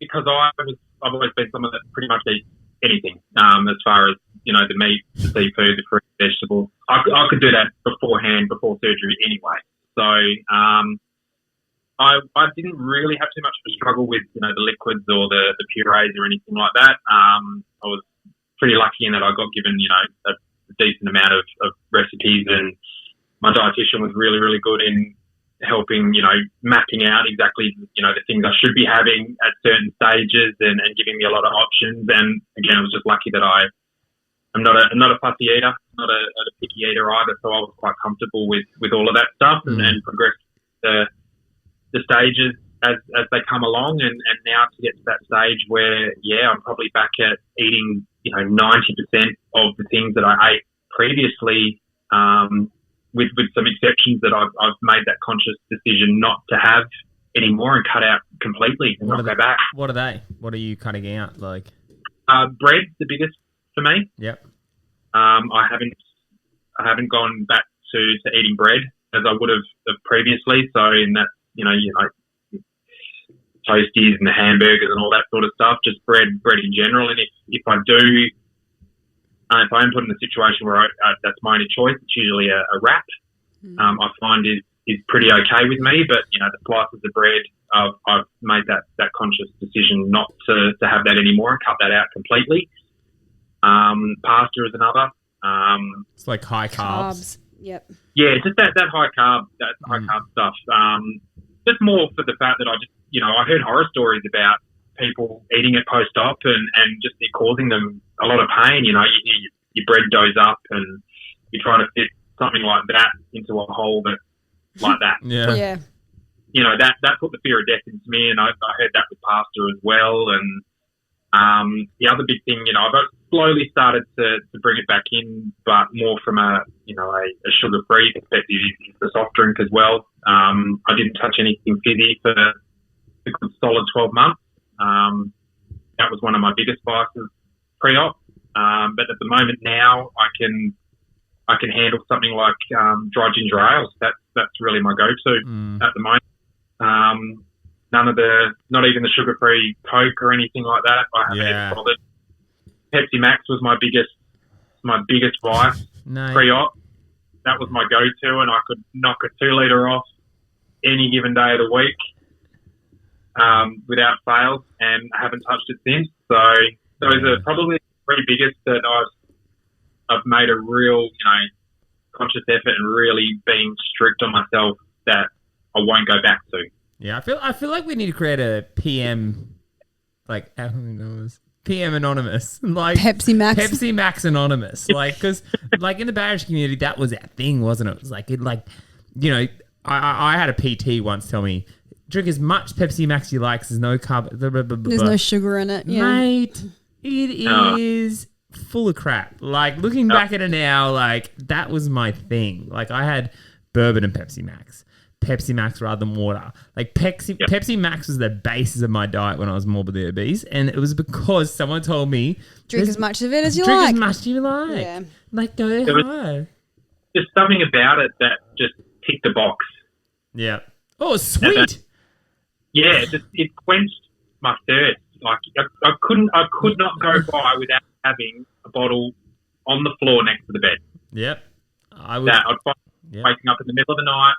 because I've always been someone that pretty much eats anything as far as the meat, the seafood, the fruit, vegetables. I could do that before surgery anyway. So I didn't really have too much of a struggle with, the liquids or the purees or anything like that. I was pretty lucky in that I got given, a decent amount of recipes, and my dietitian was really, really good in helping, mapping out exactly, the things I should be having at certain stages and giving me a lot of options. And again, I was just lucky that I'm not a fussy eater, not a picky eater either, so I was quite comfortable with all of that stuff and progressed the stages as they come along, and now to get to that stage where, I'm probably back at eating, 90% of the things that I ate previously, with some exceptions that I've made that conscious decision not to have anymore and cut out completely and not go back. What are they? What are you cutting out? Like, bread's the biggest for me. Yep. I haven't gone back to eating bread as I would have previously. So in that, toasties and the hamburgers and all that sort of stuff, just bread in general. And if I do, if I am put in a situation where that's my only choice, it's usually a wrap. I find is pretty okay with me. But the slices of bread, I've made that conscious decision not to have that anymore and cut that out completely. Pasta is another. It's like high carbs. Yep. Yeah, just that high carb, high carb stuff. Just more for the fact that I heard horror stories about people eating it post-op and just it causing them a lot of pain. Your bread does up and you try to fit something like that into a hole that's like that. Yeah. That put the fear of death into me, and I heard that with pasta as well. And the other big thing, I've slowly started to bring it back in, but more from a sugar-free perspective, is the soft drink as well. I didn't touch anything fizzy for a good solid 12 months. That was one of my biggest vices pre-op. But at the moment now, I can handle something like dry ginger ales. That's really my go-to at the moment. Not even the sugar-free Coke or anything like that. I haven't even bothered. Pepsi Max was my biggest vice pre-op. That was my go-to, and I could knock a 2-litre off any given day of the week without fail, and I haven't touched it since. So those are probably the 3 biggest that I've made a real, conscious effort and really being strict on myself that I won't go back to. Yeah, I feel like we need to create a PM, like, I don't know, PM Anonymous, like Pepsi Max Anonymous, like, because like in the bariatric community, that was our thing, wasn't it? It was like I had a PT once tell me, drink as much Pepsi Max you like, 'cause there's no carb, there's no sugar in it, mate. It is full of crap. Like looking back at it now, like that was my thing. Like I had bourbon and Pepsi Max rather than water. Like Pepsi Max was the basis of my diet when I was morbidly obese, and it was because someone told me drink as much of it as you like. like. Drink as much as you like. Yeah. Like go high. There's something about it that just ticked the box. Yeah. Oh, sweet. It quenched my thirst. Like I could not go by without having a bottle on the floor next to the bed. Yep. I'd find waking up in the middle of the night.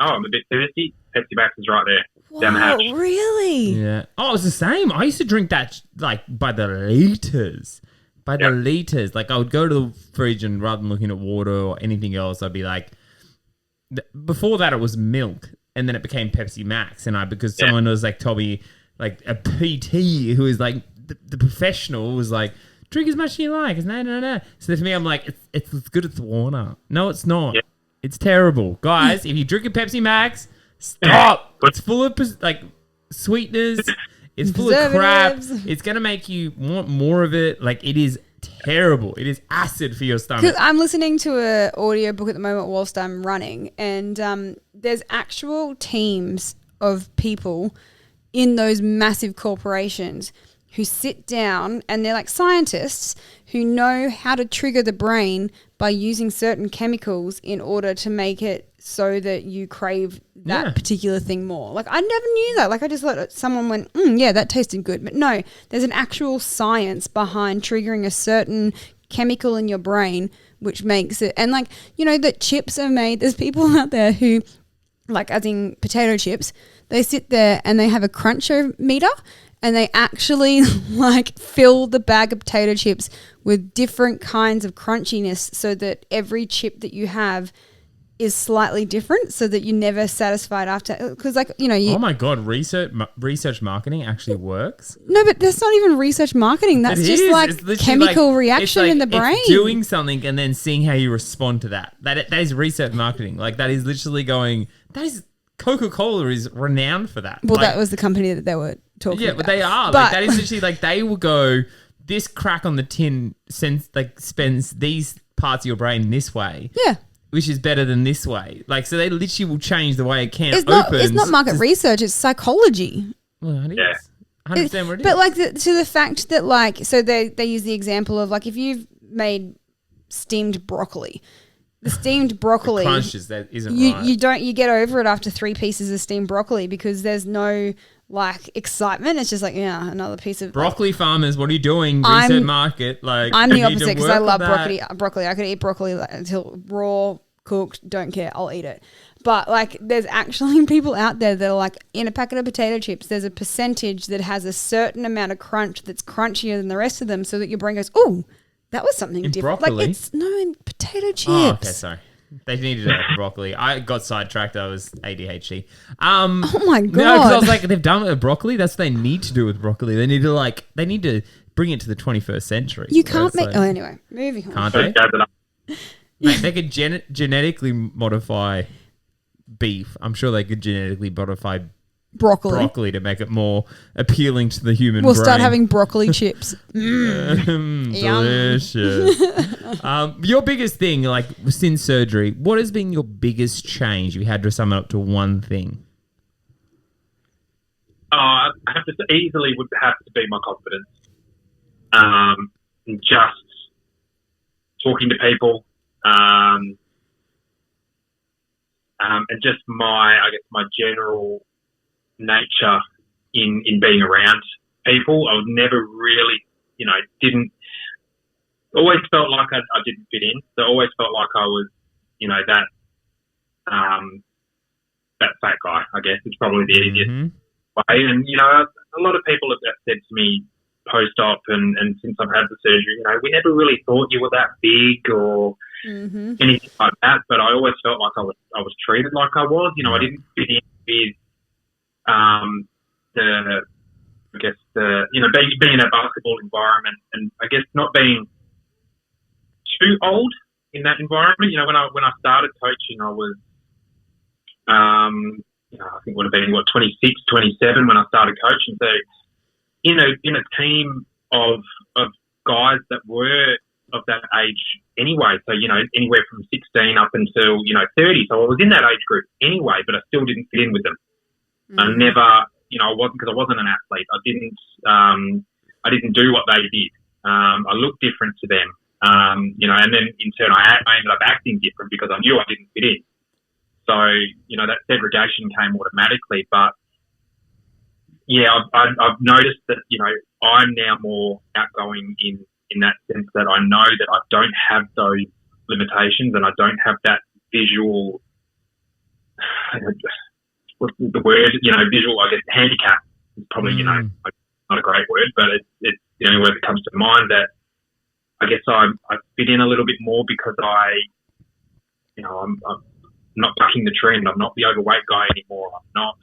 Oh, I'm a bit thirsty. Pepsi Max is right there down the hatch. Really? Yeah. Oh, it was the same. I used to drink that like by the liters. The liters. Like I would go to the fridge and rather than looking at water or anything else, I'd be like, before that it was milk, and then it became Pepsi Max, and because someone was like told me, like a PT who is like the professional was like, drink as much as you like. It's no. So for me, I'm like, it's as good as water. No, it's not. Yeah. It's terrible. Guys, if you drink a Pepsi Max, stop. It's full of like sweeteners. It's full of crap. It's going to make you want more of it. Like it is terrible. It is acid for your stomach. I'm listening to an audiobook at the moment whilst I'm running, and there's actual teams of people in those massive corporations who sit down, and they're like scientists who know how to trigger the brain by using certain chemicals in order to make it so that you crave that particular thing more. Like I never knew that. Like I just thought someone went, that tasted good. But no, there's an actual science behind triggering a certain chemical in your brain which makes it. And like, that chips are made. There's people out there who like as in potato chips, they sit there and they have a cruncher meter and they actually like fill the bag of potato chips with different kinds of crunchiness so that every chip that you have is slightly different so that you're never satisfied after. Because like, you know, Oh my God, research marketing actually works? No, but that's not even research marketing. That's just like chemical reaction in the brain. It's doing something and then seeing how you respond to that. That is research marketing. Like that is literally going, Coca-Cola is renowned for that. Well, like, that was the company that they were talking about. Yeah, but they are. Like that is literally like they will go, this crack on the tin spends these parts of your brain this way. Yeah. Which is better than this way. Like, so they literally will change the way a can opens. It's not market research, it's psychology. Well, it is. 100% what it is. But like to the fact that like, so they use the example of like if you've made steamed broccoli, the steamed broccoli. The crunches, that isn't right. You get over it after 3 pieces of steamed broccoli because there's no like excitement. It's just like, yeah, another piece of broccoli farmers. What are you doing? Research market. Like I'm the opposite because I love broccoli. I could eat broccoli until raw, cooked. Don't care. I'll eat it. But like, there's actually people out there that are like, in a packet of potato chips, there's a percentage that has a certain amount of crunch that's crunchier than the rest of them, so that your brain goes, "Oh, that was something different." Broccoli? Like it's in potato chips. Oh, okay, sorry. They needed to have broccoli. I got sidetracked. I was ADHD. Oh my God. No, because I was like, they've done it with broccoli. That's what they need to do with broccoli. They need to bring it to the 21st century. You can't make. Anyway, moving on. Can't they? Mate, they could genetically modify beef. I'm sure they could genetically modify broccoli to make it more appealing to the human brain. We'll start having broccoli chips. Delicious. Your biggest thing, like since surgery, what has been your biggest change? You had to sum it up to one thing. I have to easily would have to be my confidence. Just talking to people, and just my general nature in being around people. I was never really, always felt like I didn't fit in. So I always felt like I was, that fat guy, I guess, is probably the easiest way. And, a lot of people have said to me post-op and since I've had the surgery, we never really thought you were that big or anything like that. But I always felt like I was treated like I was. I didn't fit in with being in a basketball environment, and I guess not being too old in that environment. When I started coaching, I was, I think it would have been 26, 27 when I started coaching. So, in a team of guys that were of that age anyway. So, anywhere from 16 up until 30. So I was in that age group anyway, but I still didn't fit in with them. I never, I wasn't, because I wasn't an athlete. I didn't do what they did. I looked different to them, and then in turn I ended up acting different because I knew I didn't fit in. So, that segregation came automatically. But yeah, I've noticed that, I'm now more outgoing in that sense that I know that I don't have those limitations and I don't have that visual, what's the word, visual, I guess, handicap is probably, not a great word, but it's the only word that comes to mind, that I guess I fit in a little bit more because I'm not bucking the trend. I'm not the overweight guy anymore. I'm not,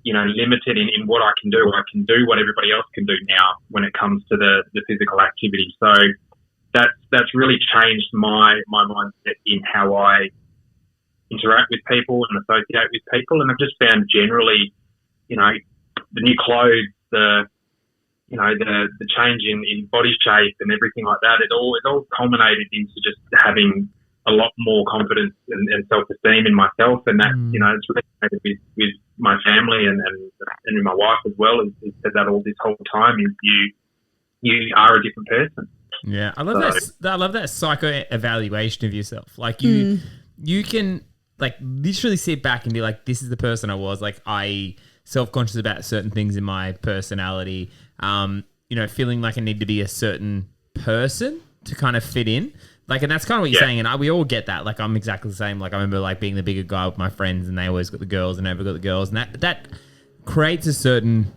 limited in what I can do. I can do what everybody else can do now when it comes to the physical activity. So that's really changed my mindset in how I interact with people and associate with people. And I've just found generally, the new clothes, the change in body shape and everything like that, it all culminated into just having a lot more confidence and self-esteem in myself. And that, it's resonated with my family and with my wife as well, is that all this whole time is you are a different person. Yeah. I love that psycho evaluation of yourself. Like you can like literally sit back and be like, this is the person I was. Like I self-conscious about certain things in my personality, feeling like I need to be a certain person to kind of fit in. Like, and that's kind of what you're Yeah. saying, and we all get that. Like, I'm exactly the same. Like, I remember like being the bigger guy with my friends, and they always got the girls, and never got the girls, and that creates a certain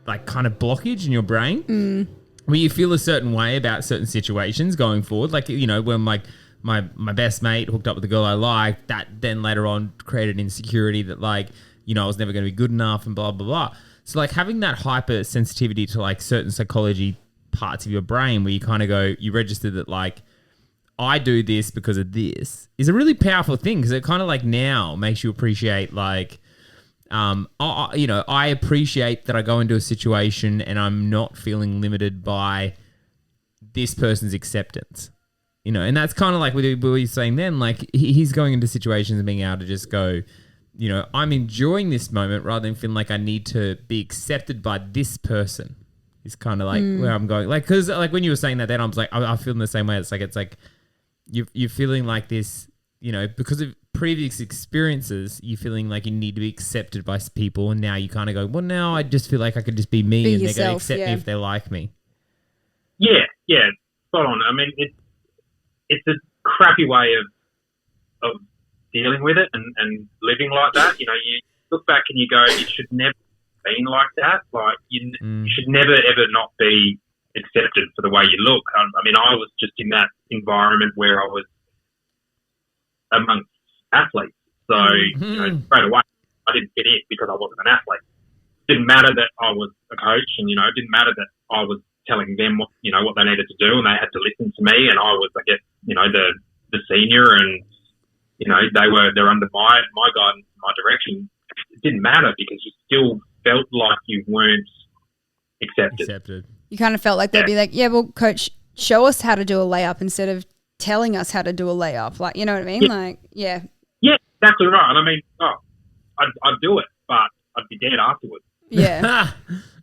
like kind of blockage in your brain where you feel a certain way about certain situations going forward. Like, you know, when like my best mate hooked up with the girl I liked, that then later on created insecurity that like, you know, I was never going to be good enough and blah blah blah. So like having that hypersensitivity to like certain psychology parts of your brain where you kind of go, you register that like, I do this because of this is a really powerful thing, because it kind of like now makes you appreciate like, you know, I appreciate that I go into a situation and I'm not feeling limited by this person's acceptance, you know, and that's kind of like what you're saying then, like he's going into situations and being able to just go, you know, I'm enjoying this moment rather than feeling like I need to be accepted by this person. Is kind of like where I'm going. Like, because like when you were saying that, then I was like, I feel in the same way. It's like you're feeling like this, you know, because of previous experiences, you're feeling like you need to be accepted by people, and now you kind of go, well, now I just feel like I could just be me, and they're going to accept me if they like me. Yeah, spot on. I mean, it's a crappy way of dealing with it and living like that. You know, you look back and you go, it should never been like that. Like you should never ever not be accepted for the way you look. I mean, I was just in that environment where I was amongst athletes, so you know, straight away I didn't fit in because I wasn't an athlete. It didn't matter that I was a coach, and you know, it didn't matter that I was telling them what they needed to do, and they had to listen to me, and I was, I guess, you know, the senior, and you know, they're under my guidance, my direction. It didn't matter because you still felt like you weren't accepted. You kind of felt like they'd be like, yeah, well, coach, show us how to do a layup instead of telling us how to do a layup. Like, you know what I mean? Yeah. Like, yeah. Yeah, exactly right. And I mean, I'd do it, but I'd be dead afterwards. Yeah.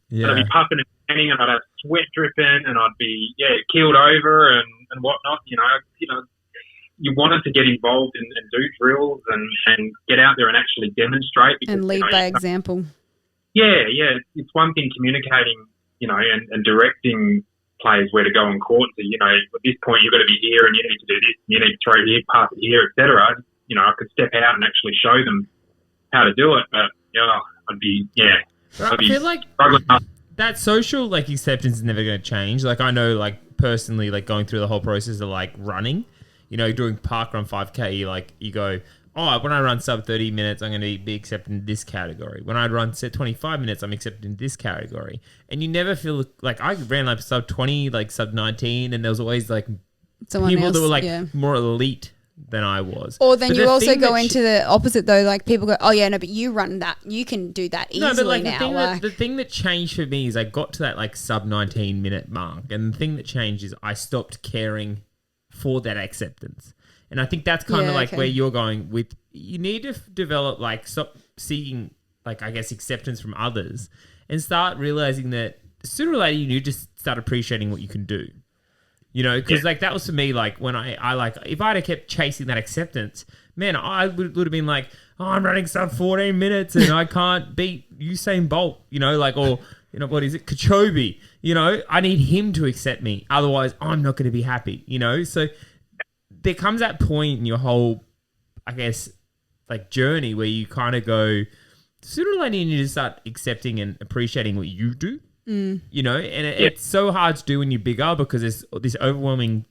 And I'd be puffing and panting, and I'd have sweat dripping, and I'd be, keeled over and whatnot. You know, you wanted to get involved and do drills and get out there and actually demonstrate. Because, and lead by example. Yeah. It's one thing communicating, you know, and directing players where to go on court. So, you know, at this point you've got to be here and you need to do this, you need to throw here, pass it here, etc. You know, I could step out and actually show them how to do it, but I feel like that social like acceptance is never going to change. Like I know, like personally, like going through the whole process of like running, you know, doing parkrun 5K, you go, oh, when I run sub 30 minutes, I'm going to be accepted in this category. When I run 25 minutes, I'm accepted in this category. And you never feel like I ran like sub 20, like sub 19, and there was always like people that were like more elite than I was. Or then you also go into the opposite though, like people go, oh yeah, no, but you run that, you can do that easily now. No, but like the thing that changed for me is I got to that like sub 19 minute mark, and the thing that changed is I stopped caring for that acceptance. And I think that's kind of like where you're going with, you need to develop, like, stop seeking, like, I guess, acceptance from others and start realizing that sooner or later you need to just start appreciating what you can do. You know, because like that was for me, like when I like, if I'd have kept chasing that acceptance, man, I would have been like, oh, I'm running sub 14 minutes and I can't beat Usain Bolt, you know, like, or, you know, what is it? Kachobi, you know, I need him to accept me. Otherwise I'm not going to be happy, you know? So there comes that point in your whole, I guess, like journey where you kind of go, sooner or later you need to start accepting and appreciating what you do, you know, and it's so hard to do when you're bigger because there's this overwhelming,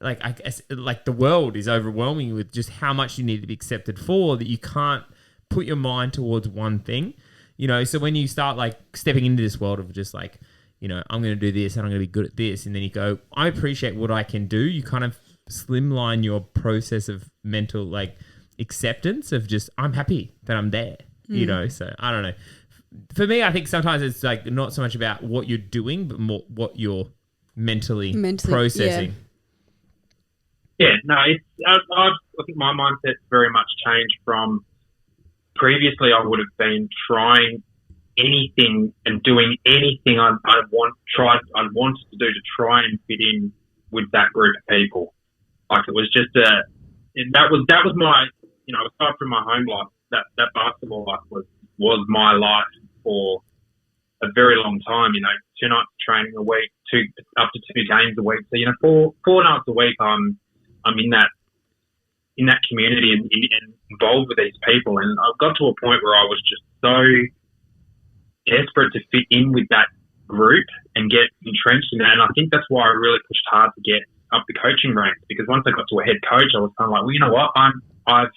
like, I guess, like the world is overwhelming you with just how much you need to be accepted for that you can't put your mind towards one thing, you know. So when you start like stepping into this world of just like, you know, I'm going to do this and I'm going to be good at this, and then you go, I appreciate what I can do, you kind of slimline your process of mental like acceptance of just, I'm happy that I'm there, you know. So I don't know, for me I think sometimes it's like not so much about what you're doing but more what you're mentally processing. I think my mindset's very much changed from previously. I would have been trying anything and doing anything I wanted to do to try and fit in with that group of people. Like it was just that was my, you know, aside from my home life, that basketball life was my life for a very long time. 2 nights of training a week, up to 2 games a week. So four nights a week, I'm in that community and involved with these people. And I got to a point where I was just so desperate to fit in with that group and get entrenched in that. And I think that's why I really pushed hard to get up the coaching ranks, because once I got to a head coach, I was kind of like, well, you know what, I've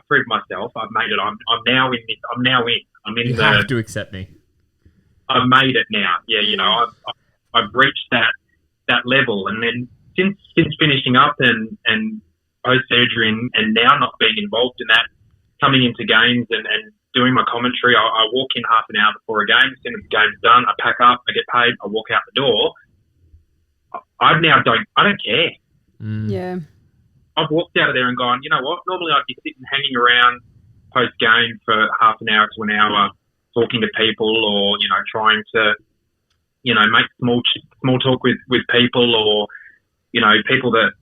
proved myself. I've made it. I'm now in this. I'm now in. I'm in. You have to accept me. I've made it now. Yeah, I've reached that level. And then since finishing up and post surgery and now not being involved in that, coming into games and doing my commentary, I walk in half an hour before a game. As soon as the game's done, I pack up, I get paid, I walk out the door. I don't care. Yeah. I've walked out of there and gone, you know what? Normally I'd be sitting hanging around post game for half an hour to an hour, talking to people, or trying to make small talk with people, or people that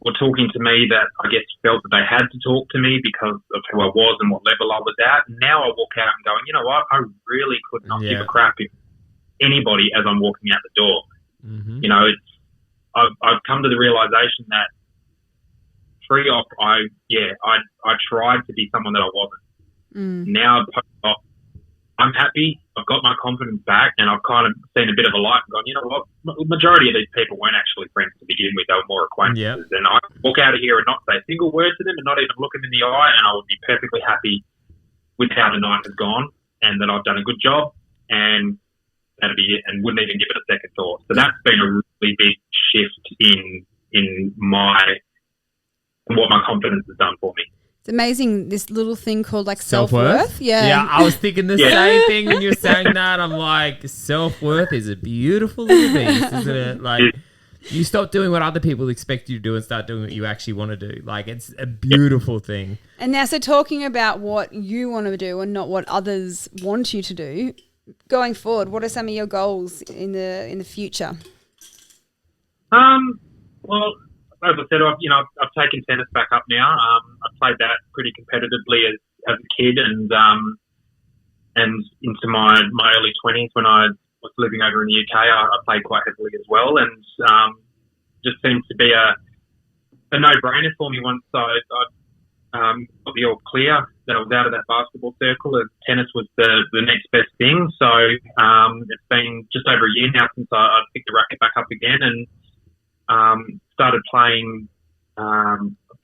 were talking to me that I guess felt that they had to talk to me because of who I was and what level I was at. And now I walk out and going, you know what? I really could not give a crap if anybody as I'm walking out the door. Mm-hmm. I've come to the realization that pre-op, I tried to be someone that I wasn't. Now post-op, I'm happy. I've got my confidence back, and I've kind of seen a bit of a light and gone, you know what? The majority of these people weren't actually friends to begin with. They were more acquaintances. And I walk out of here and not say a single word to them and not even look them in the eye, and I would be perfectly happy with how the night has gone and that I've done a good job, and that'd be it, and wouldn't even give it a second thought. So that's been a really big shift in what my confidence has done for me. It's amazing, this little thing called self-worth. Yeah, I was thinking the same thing when you were saying that. I'm like, self-worth is a beautiful little beast, isn't it? Like, you stop doing what other people expect you to do and start doing what you actually want to do. Like, it's a beautiful thing. And now, so talking about what you want to do and not what others want you to do, going forward, what are some of your goals in the future? Well, as I said, I've taken tennis back up now. I played that pretty competitively as a kid, and into my early 20s when I was living over in the UK, I played quite heavily as well, and just seems to be a no-brainer for me once I got the all clear that I was out of that basketball circle, and tennis was the next best thing. So it's been just over a year now since I picked the racket back up again, and started playing.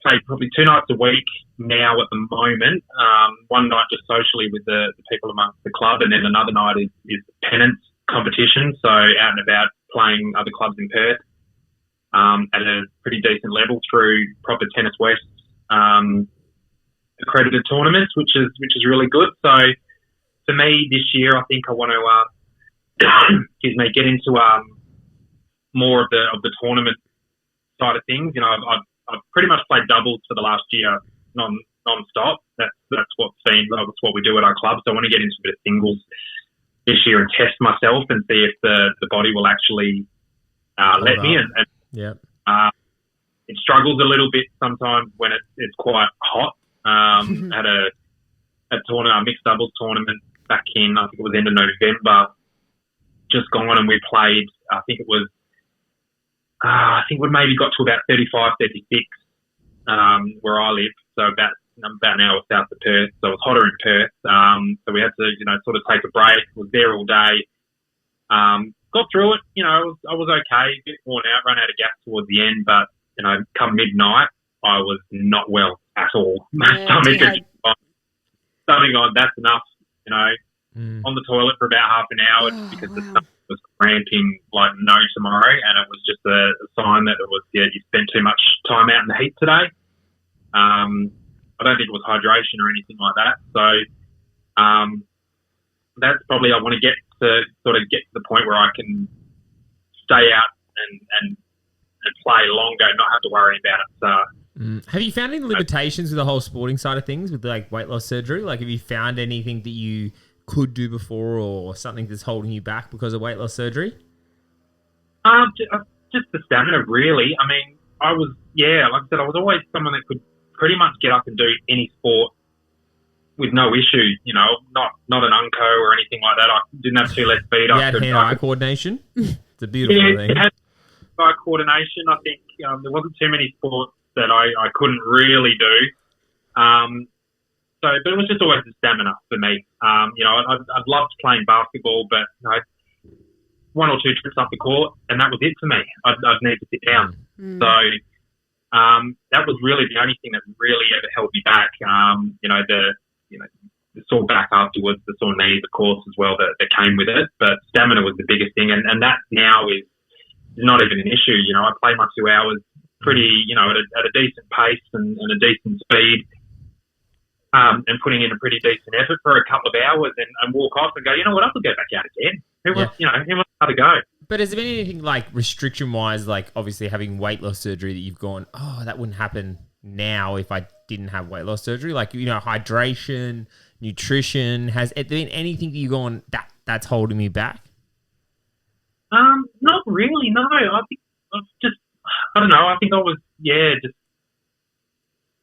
Played probably 2 nights a week now at the moment. One night just socially with the people amongst the club, and then another night is pennants competition. So out and about playing other clubs in Perth at a pretty decent level through proper Tennis West accredited tournaments, which is really good. So for me this year, I think I want to get into more of the tournament side of things. I've pretty much played doubles for the last year non-stop. That's what we do at our club. So I want to get into a bit of singles this year and test myself and see if the body will actually let me. It struggles a little bit sometimes when it's quite hot. Had a tournament, a mixed doubles tournament back in, I think it was end of November, just gone, and we played, I think we maybe got to about 35, 36 where I live, so about an hour south of Perth, so it was hotter in Perth. So we had to, sort of take a break, was there all day. Got through it, I was okay, a bit worn out, run out of gas towards the end, but, come midnight, I was not well at all. Stomach on, that's enough, on the toilet for about half an hour just because the stomach was cramping like no tomorrow, and it was just a sign that it was, you spent too much time out in the heat today. I don't think it was hydration or anything like that. So that's probably, I want to get to the point where I can stay out and play longer and not have to worry about it. Have you found any limitations with the whole sporting side of things with like weight loss surgery? Like, have you found anything that you could do before, or something that's holding you back because of weight loss surgery? Just the stamina, really. I mean, I was always someone that could pretty much get up and do any sport with no issue. You know, not an unco or anything like that. I didn't have 2 left feet. You had hand-eye coordination. It's a beautiful thing. It had eye coordination. I think there wasn't too many sports that I couldn't really do. But it was just always the stamina for me. You know, I'd loved playing basketball, but you know, 1 or 2 trips up the court, and that was it for me. I'd need to sit down. So that was really the only thing that really ever held me back. You know, the sore back afterwards, the sore knees, of course, as well, that came with it. But stamina was the biggest thing, and that now is not even an issue. You know, I play my 2 hours pretty, you know, at a decent pace and a decent speed. And putting in a pretty decent effort for a couple of hours and walk off and go, you know what, I could go back out again. Who wants to go? But has there been anything like restriction-wise, like obviously having weight loss surgery that you've gone, oh, that wouldn't happen now if I didn't have weight loss surgery? Like, you know, hydration, nutrition. Has there been anything that you've gone, that's holding me back? Not really, no. I think I don't know. I think I was, just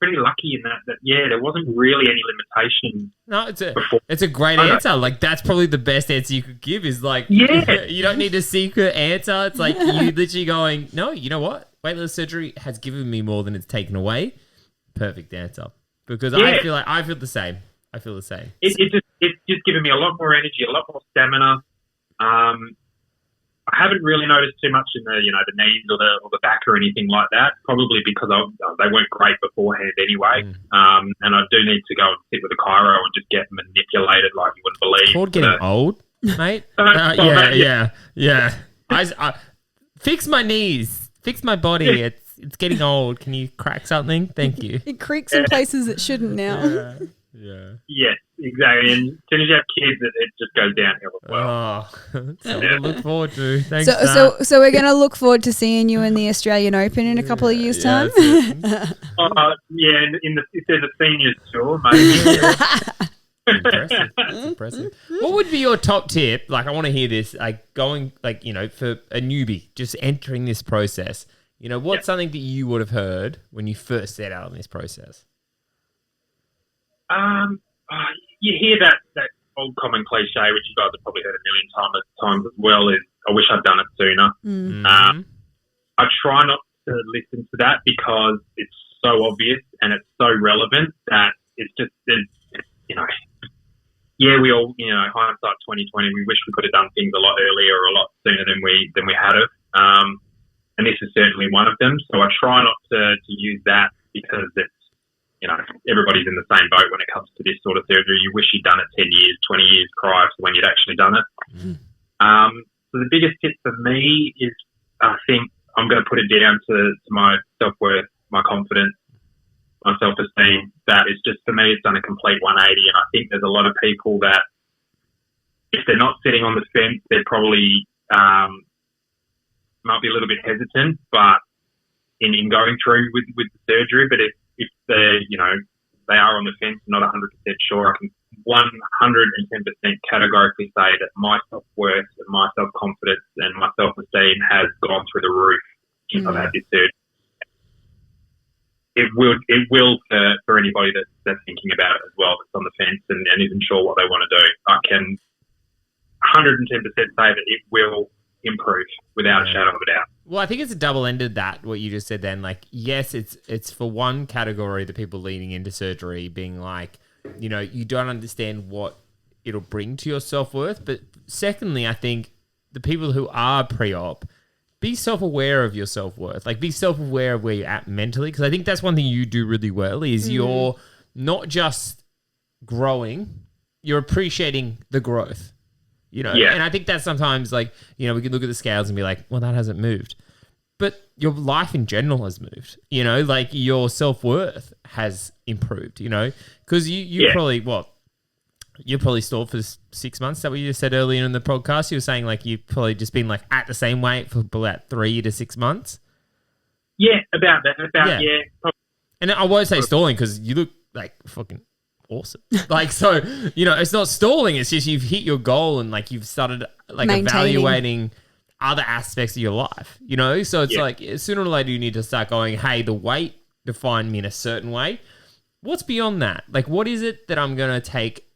pretty lucky in that there wasn't really any limitations. No, it's a great answer. Like, that's probably the best answer you could give is like, you don't need a secret answer. It's like you literally going, no, you know what? Weight loss surgery has given me more than it's taken away. Perfect answer. Because I feel the same. I feel the same. It's just given me a lot more energy, a lot more stamina. I haven't really noticed too much in the knees or the back or anything like that. Probably because they weren't great beforehand anyway. And I do need to go and sit with a chiro and just get manipulated like you wouldn't believe. It's called getting old, mate. Yeah. I fix my knees, fix my body. It's getting old. Can you crack something? Thank you. It creaks in places it shouldn't now. Yeah. Yes, exactly. And as soon as you have kids, it just goes downhill as well. Oh, something to look forward to. Thanks. So we're going to look forward to seeing you in the Australian Open in a couple of years' time. If there's a seniors tour, maybe. Impressive. That's impressive. What would be your top tip? Like, I want to hear this. Like, going, like, you know, for a newbie just entering this process. You know, what's something that you would have heard when you first set out on this process? You hear that old common cliche, which you guys have probably heard a million times as well, is I wish I'd done it sooner. I try not to listen to that because it's so obvious and it's so relevant that it's just, you know, we all, you know, hindsight 2020, we wish we could have done things a lot earlier or a lot sooner than we had of. And this is certainly one of them. So I try not to use that because it's, you know, everybody's in the same boat when it comes to this sort of surgery. You wish you'd done it 10 years, 20 years prior to when you'd actually done it. So the biggest tip for me is, I think I'm going to put it down to my self-worth, my confidence, my self-esteem. That is just, for me, it's done a complete 180. And I think there's a lot of people that, if they're not sitting on the fence, they're probably might be a little bit hesitant, but in going through with the surgery. But if they, you know, they are on the fence, not 100% sure, I can 110% categorically say that my self-worth and my self-confidence and my self-esteem has gone through the roof since I've had this surgery. It will for anybody that's thinking about it as well, that's on the fence and isn't sure what they want to do. I can 110% say that it will improve without a shadow of a doubt. Well, I think it's a double-ended that, what you just said then. Like, yes, it's for one category, the people leading into surgery being like, you know, you don't understand what it'll bring to your self-worth. But secondly, I think the people who are pre-op, be self-aware of your self-worth. Like, be self-aware of where you're at mentally. Because I think that's one thing you do really well is you're not just growing, you're appreciating the growth. You know, and I think that sometimes, like, you know, we can look at the scales and be like, well, that hasn't moved. But your life in general has moved, you know, like your self-worth has improved, you know, because you probably, you're probably stalled for 6 months. Is that what you just said earlier in the podcast? You were saying like you've probably just been like at the same weight for about 3 to 6 months. Yeah, about that. And I won't say stalling because you look like fucking awesome. Like, so, you know, it's not stalling, it's just you've hit your goal and like you've started like evaluating other aspects of your life, you know? So it's like sooner or later you need to start going, hey, the weight defined me in a certain way. what's beyond that? Like, what is it that I'm going to take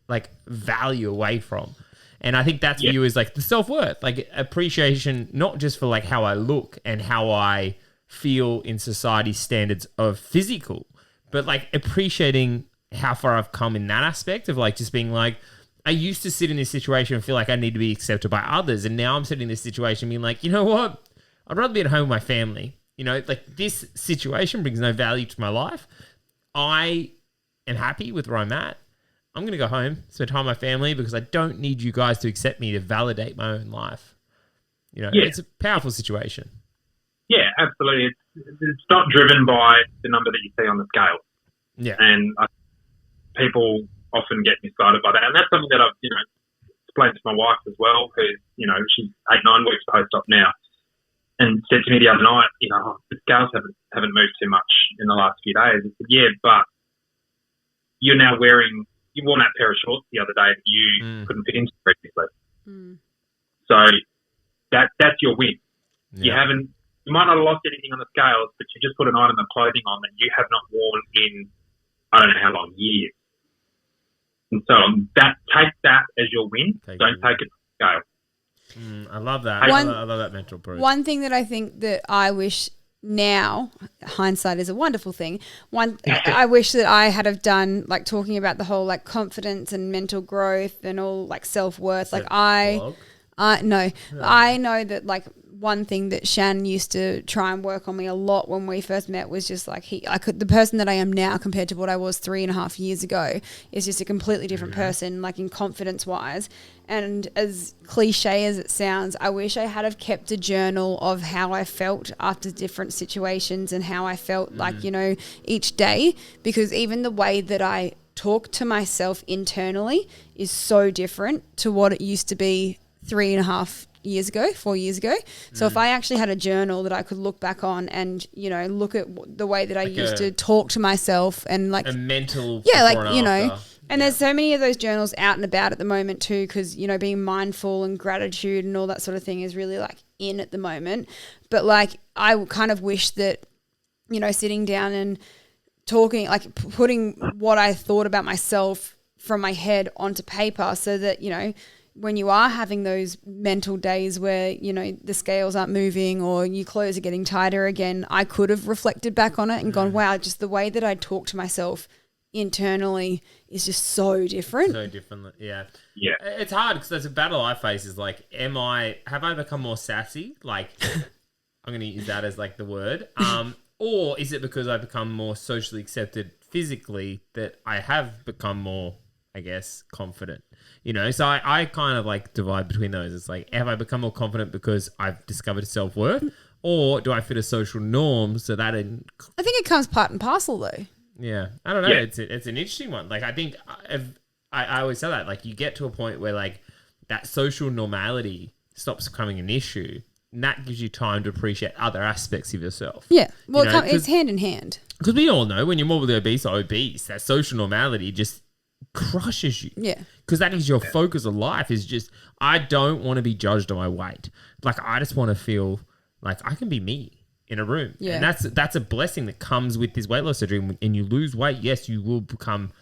like value away from? And I think that's for you is like the self-worth, like appreciation, not just for like how I look and how I feel in society's standards of physical, but like appreciating how far I've come in that aspect of like just being like, I used to sit in this situation and feel like I need to be accepted by others. And now I'm sitting in this situation being like, you know what? I'd rather be at home with my family. You know, like this situation brings no value to my life. I am happy with where I'm at. I'm going to go home, spend time with my family because I don't need you guys to accept me to validate my own life. You know, it's a powerful situation. Yeah, absolutely. It's not driven by the number that you see on the scale. Yeah. And people often get misguided by that. And that's something that I've, explained to my wife as well, who's, she's 8-9 weeks post-op now, and said to me the other night, the scales haven't moved too much in the last few days. I said, yeah, but you're now you wore that pair of shorts the other day that you couldn't fit into previously. So that's your win. Yeah. You might not have lost anything on the scales, but you just put an item of clothing on that you have not worn in, I don't know how long, years. And so take that as your win. Don't take it to scale. I love that. I love that mental approach. One thing that I think that I wish now, hindsight is a wonderful thing. I wish that I had have done, like talking about the whole like confidence and mental growth and all like self-worth. Like I know that like one thing that Shan used to try and work on me a lot when we first met was just like the person that I am now compared to what I was 3.5 years ago is just a completely different person, like in confidence wise. And as cliche as it sounds, I wish I had have kept a journal of how I felt after different situations and how I felt like, each day, because even the way that I talk to myself internally is so different to what it used to be 4 years ago. So if I actually had a journal that I could look back on and, look at the way that I used to talk to myself and like a mental, and there's so many of those journals out and about at the moment too, because, being mindful and gratitude and all that sort of thing is really like in at the moment. But like, I kind of wish that, sitting down and talking, like putting what I thought about myself from my head onto paper so that, when you are having those mental days where, the scales aren't moving or your clothes are getting tighter again, I could have reflected back on it and gone, wow, just the way that I talk to myself internally is just so different. So different, yeah. It's hard because there's a battle I face is like, have I become more sassy? Like, I'm going to use that as like the word. Or is it because I've become more socially accepted physically that I have become more, I guess, confident? So I kind of like divide between those. It's like, have I become more confident because I've discovered self-worth, or do I fit a social norm so that I think it comes part and parcel though. Yeah, I don't know. Yeah. It's an interesting one. Like I think I always say that, like you get to a point where like that social normality stops becoming an issue, and that gives you time to appreciate other aspects of yourself. Yeah, well, it's hand in hand. Because we all know when you're morbidly obese, that social normality just crushes you. Yeah. Because that is your focus of life is just, I don't want to be judged on my weight. Like, I just want to feel like I can be me in a room. Yeah. And that's a blessing that comes with this weight loss surgery. And you lose weight, yes, you will become,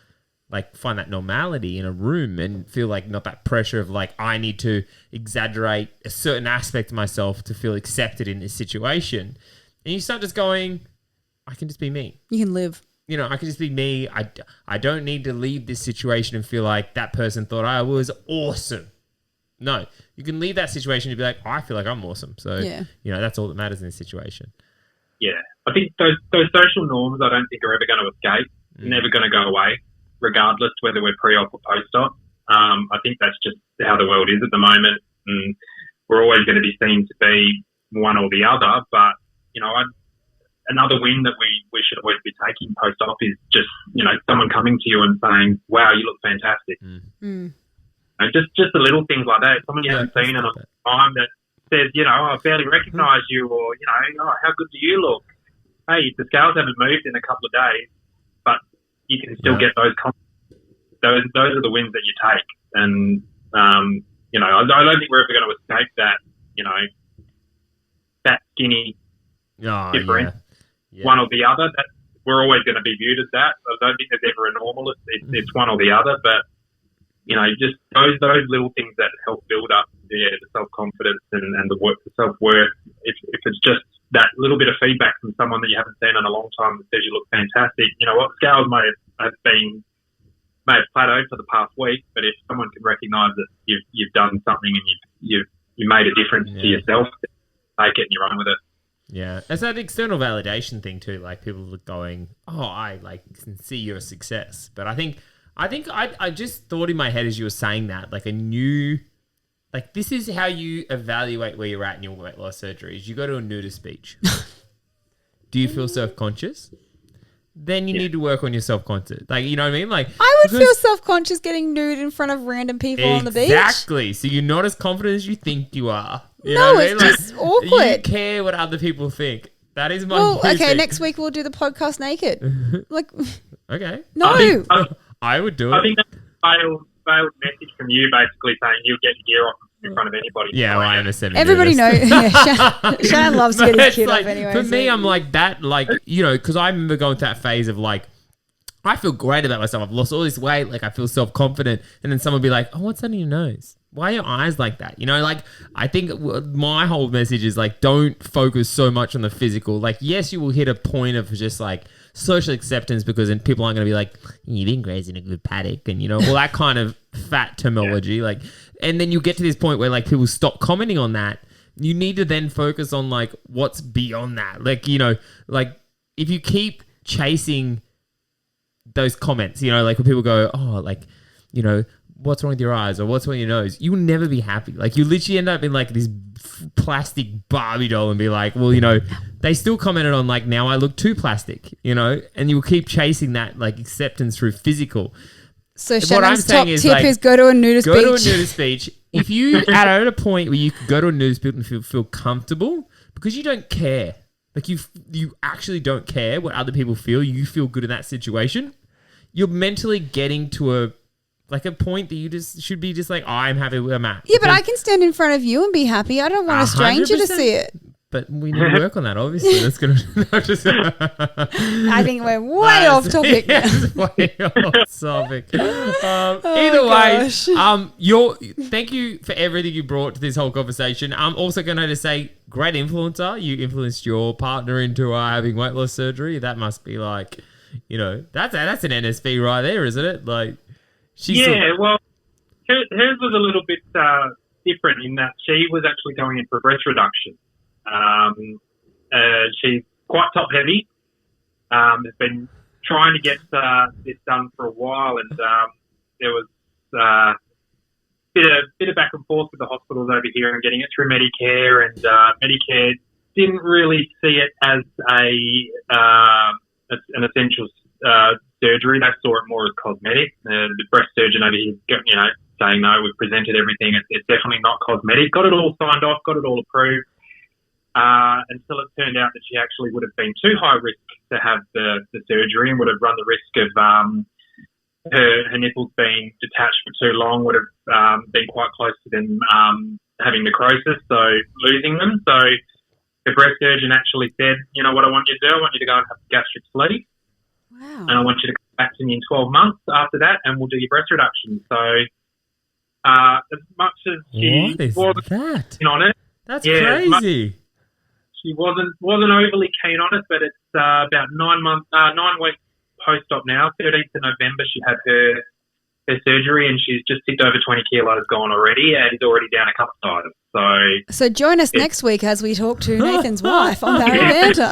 like, find that normality in a room and feel like not that pressure of, like, I need to exaggerate a certain aspect of myself to feel accepted in this situation. And you start just going, I can just be me. You can live. I can just be me. I don't need to leave this situation and feel like that person thought I was awesome. No, you can leave that situation and be like, I feel like I'm awesome. So, that's all that matters in this situation. Yeah. I think those social norms I don't think are ever going to escape. Never going to go away, regardless whether we're pre-op or post-op. I think that's just how the world is at the moment. And we're always going to be seen to be one or the other. But, another win that we should always be taking post-op is just, someone coming to you and saying, wow, you look fantastic. Just the little things like that. Someone you haven't seen in a time that says, I barely recognise you, or, how good do you look? Hey, the scales haven't moved in a couple of days, but you can still get those those are the wins that you take. And, I don't think we're ever going to escape that, that skinny difference. One or the other. we're always going to be viewed as that. I don't think there's ever a normal. It's one or the other, but just those little things that help build up the self-confidence and the self-worth. If it's just that little bit of feedback from someone that you haven't seen in a long time that says you look fantastic, scales may have plateaued for the past week, but if someone can recognise that you've done something and you made a difference to yourself, take it and you run with it. Yeah, it's that external validation thing too. Like people are going, "Oh, I can see your success," but I think I just thought in my head as you were saying that, like this is how you evaluate where you're at in your weight loss surgery. Is you go to a nudist beach. Do you feel self-conscious? Then you need to work on your self-conscious. Like, you know what I mean? Like, I would feel self-conscious getting nude in front of random people on the beach. Exactly. So you're not as confident as you think you are. You know what I mean? Just awkward. You care what other people think. That is my okay, next week we'll do the podcast naked. Okay. No. I would do it. I think that's a failed message from you, basically saying you'll get your gear off in front of anybody. Yeah, well, I understand. Everybody knows. Shannon loves to get his kid off anyway. For me, I'm like that, because I remember going through that phase of I feel great about myself. I've lost all this weight. Like, I feel self-confident. And then someone would be like, oh, what's under your nose? Why are your eyes like that? I think my whole message is don't focus so much on the physical. Like, yes, you will hit a point of just social acceptance because then people aren't going to be like, you've been grazing a good paddock and, all that kind of fat terminology. Yeah. And then you get to this point where people stop commenting on that. You need to then focus on what's beyond that. If you keep chasing those comments, when people go, oh, what's wrong with your eyes or what's wrong with your nose, you will never be happy. You literally end up in this plastic Barbie doll and be like, well, they still commented on now I look too plastic, and you will keep chasing that acceptance through physical. So Shannon's top tip is go to a nudist beach. Go to a nudist beach. If you are at a point where you can go to a nudist beach and feel comfortable because you don't care. You actually don't care what other people feel. You feel good in that situation. You're mentally getting to a point that you just should be just I'm happy where I'm at. Yeah, but I can stand in front of you and be happy. I don't want a stranger to see it. But we need to work on that, obviously. That's going to... I think we're way off topic. Way off topic. Either way, thank you for everything you brought to this whole conversation. I'm also going to say, great influencer. You influenced your partner into having weight loss surgery. That must be that's an NSV right there, isn't it? Well, hers was a little bit different in that she was actually going in for breast reduction. She's quite top heavy. Has been trying to get this done for a while, and there was a bit of back and forth with the hospitals over here and getting it through Medicare, and Medicare didn't really see it as an essential surgery. They saw it more as cosmetic. The breast surgeon over here, saying no, we've presented everything. It's definitely not cosmetic. Got it all signed off, got it all approved. Until it turned out that she actually would have been too high risk to have the surgery and would have run the risk of her nipples being detached for too long, would have been quite close to them having necrosis, so losing them. So the breast surgeon actually said, you know what I want you to do? I want you to go and have a gastric sleeve. Wow. And I want you to come back to me in 12 months after that and we'll do your breast reduction. So as much as she wasn't keen on it. That's crazy. She wasn't overly keen on it, but it's about 9 weeks post-op now. 13th of November she had her surgery and she's just ticked over 20 kilos gone already and is already down a couple of times. So join us next week as we talk to Nathan's wife on Barry Banter.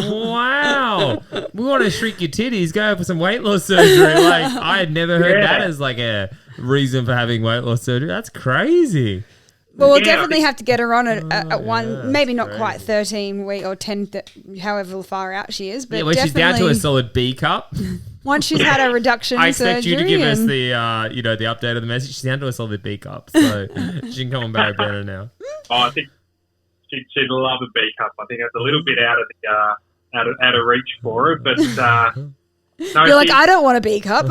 Wow. We want to shrink your titties, go for some weight loss surgery. I had never heard that as a reason for having weight loss surgery. That's crazy. Well, we'll definitely have to get her on at one, maybe not quite 13 week or 10, however far out she is. But she's down to a solid B cup. Once she's had a reduction I expect you to give us the the update of the message. She's down to a solid B cup, so she can come on Barry Banter now. Oh, I think she'd love a B cup. I think that's a little bit out of reach for her, but no, you're like, I don't want a B cup.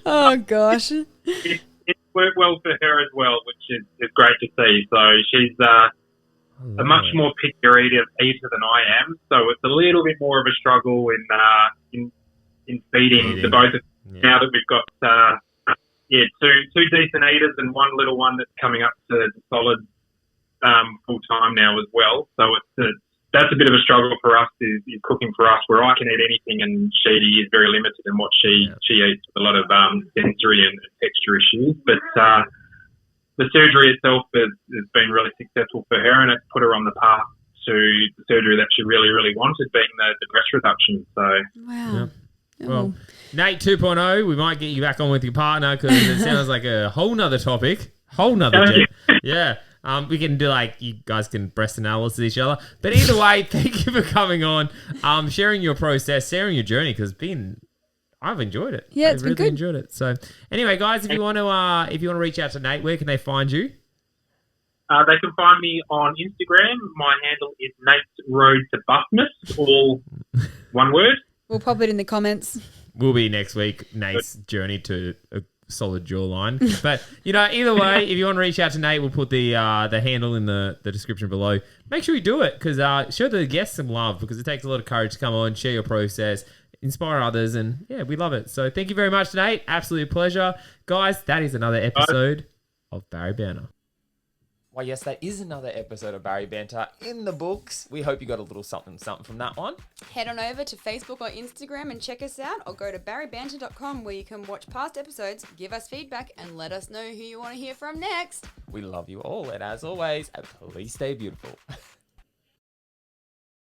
Oh gosh. It worked well for her as well, which is great to see. So she's a much more pickier eater than I am, so it's a little bit more of a struggle in feeding the both of now that we've got two decent eaters and one little one that's coming up to solid full time now as well. So that's a bit of a struggle for us is cooking for us, where I can eat anything and she is very limited in what she eats with a lot of sensory and texture issues. But the surgery itself has been really successful for her, and it's put her on the path to the surgery that she really, really wanted, being the breast reduction. So wow. Yeah. Well, Nate 2.0, we might get you back on with your partner because it sounds like a whole nother topic, yeah. We can do you guys can breast analysis each other. But either way, thank you for coming on, sharing your process, sharing your journey, because I've enjoyed it. Yeah, it's been good. Enjoyed it. So anyway, guys, if you want to reach out to Nate, where can they find you? They can find me on Instagram. My handle is Nate's Road to Buffness, all one word. We'll pop it in the comments. Will be next week, Nate's journey to a solid jawline. But, either way, if you want to reach out to Nate, we'll put the handle in the description below. Make sure you do it because show the guests some love, because it takes a lot of courage to come on, share your process, inspire others, and yeah, we love it. So thank you very much, Nate. Absolute pleasure. Guys, that is another episode of Barry Banter. Well, yes, that is another episode of Barry Banter in the books. We hope you got a little something from that one. Head on over to Facebook or Instagram and check us out, or go to baribanter.com where you can watch past episodes, give us feedback, and let us know who you want to hear from next. We love you all, and as always, please stay beautiful.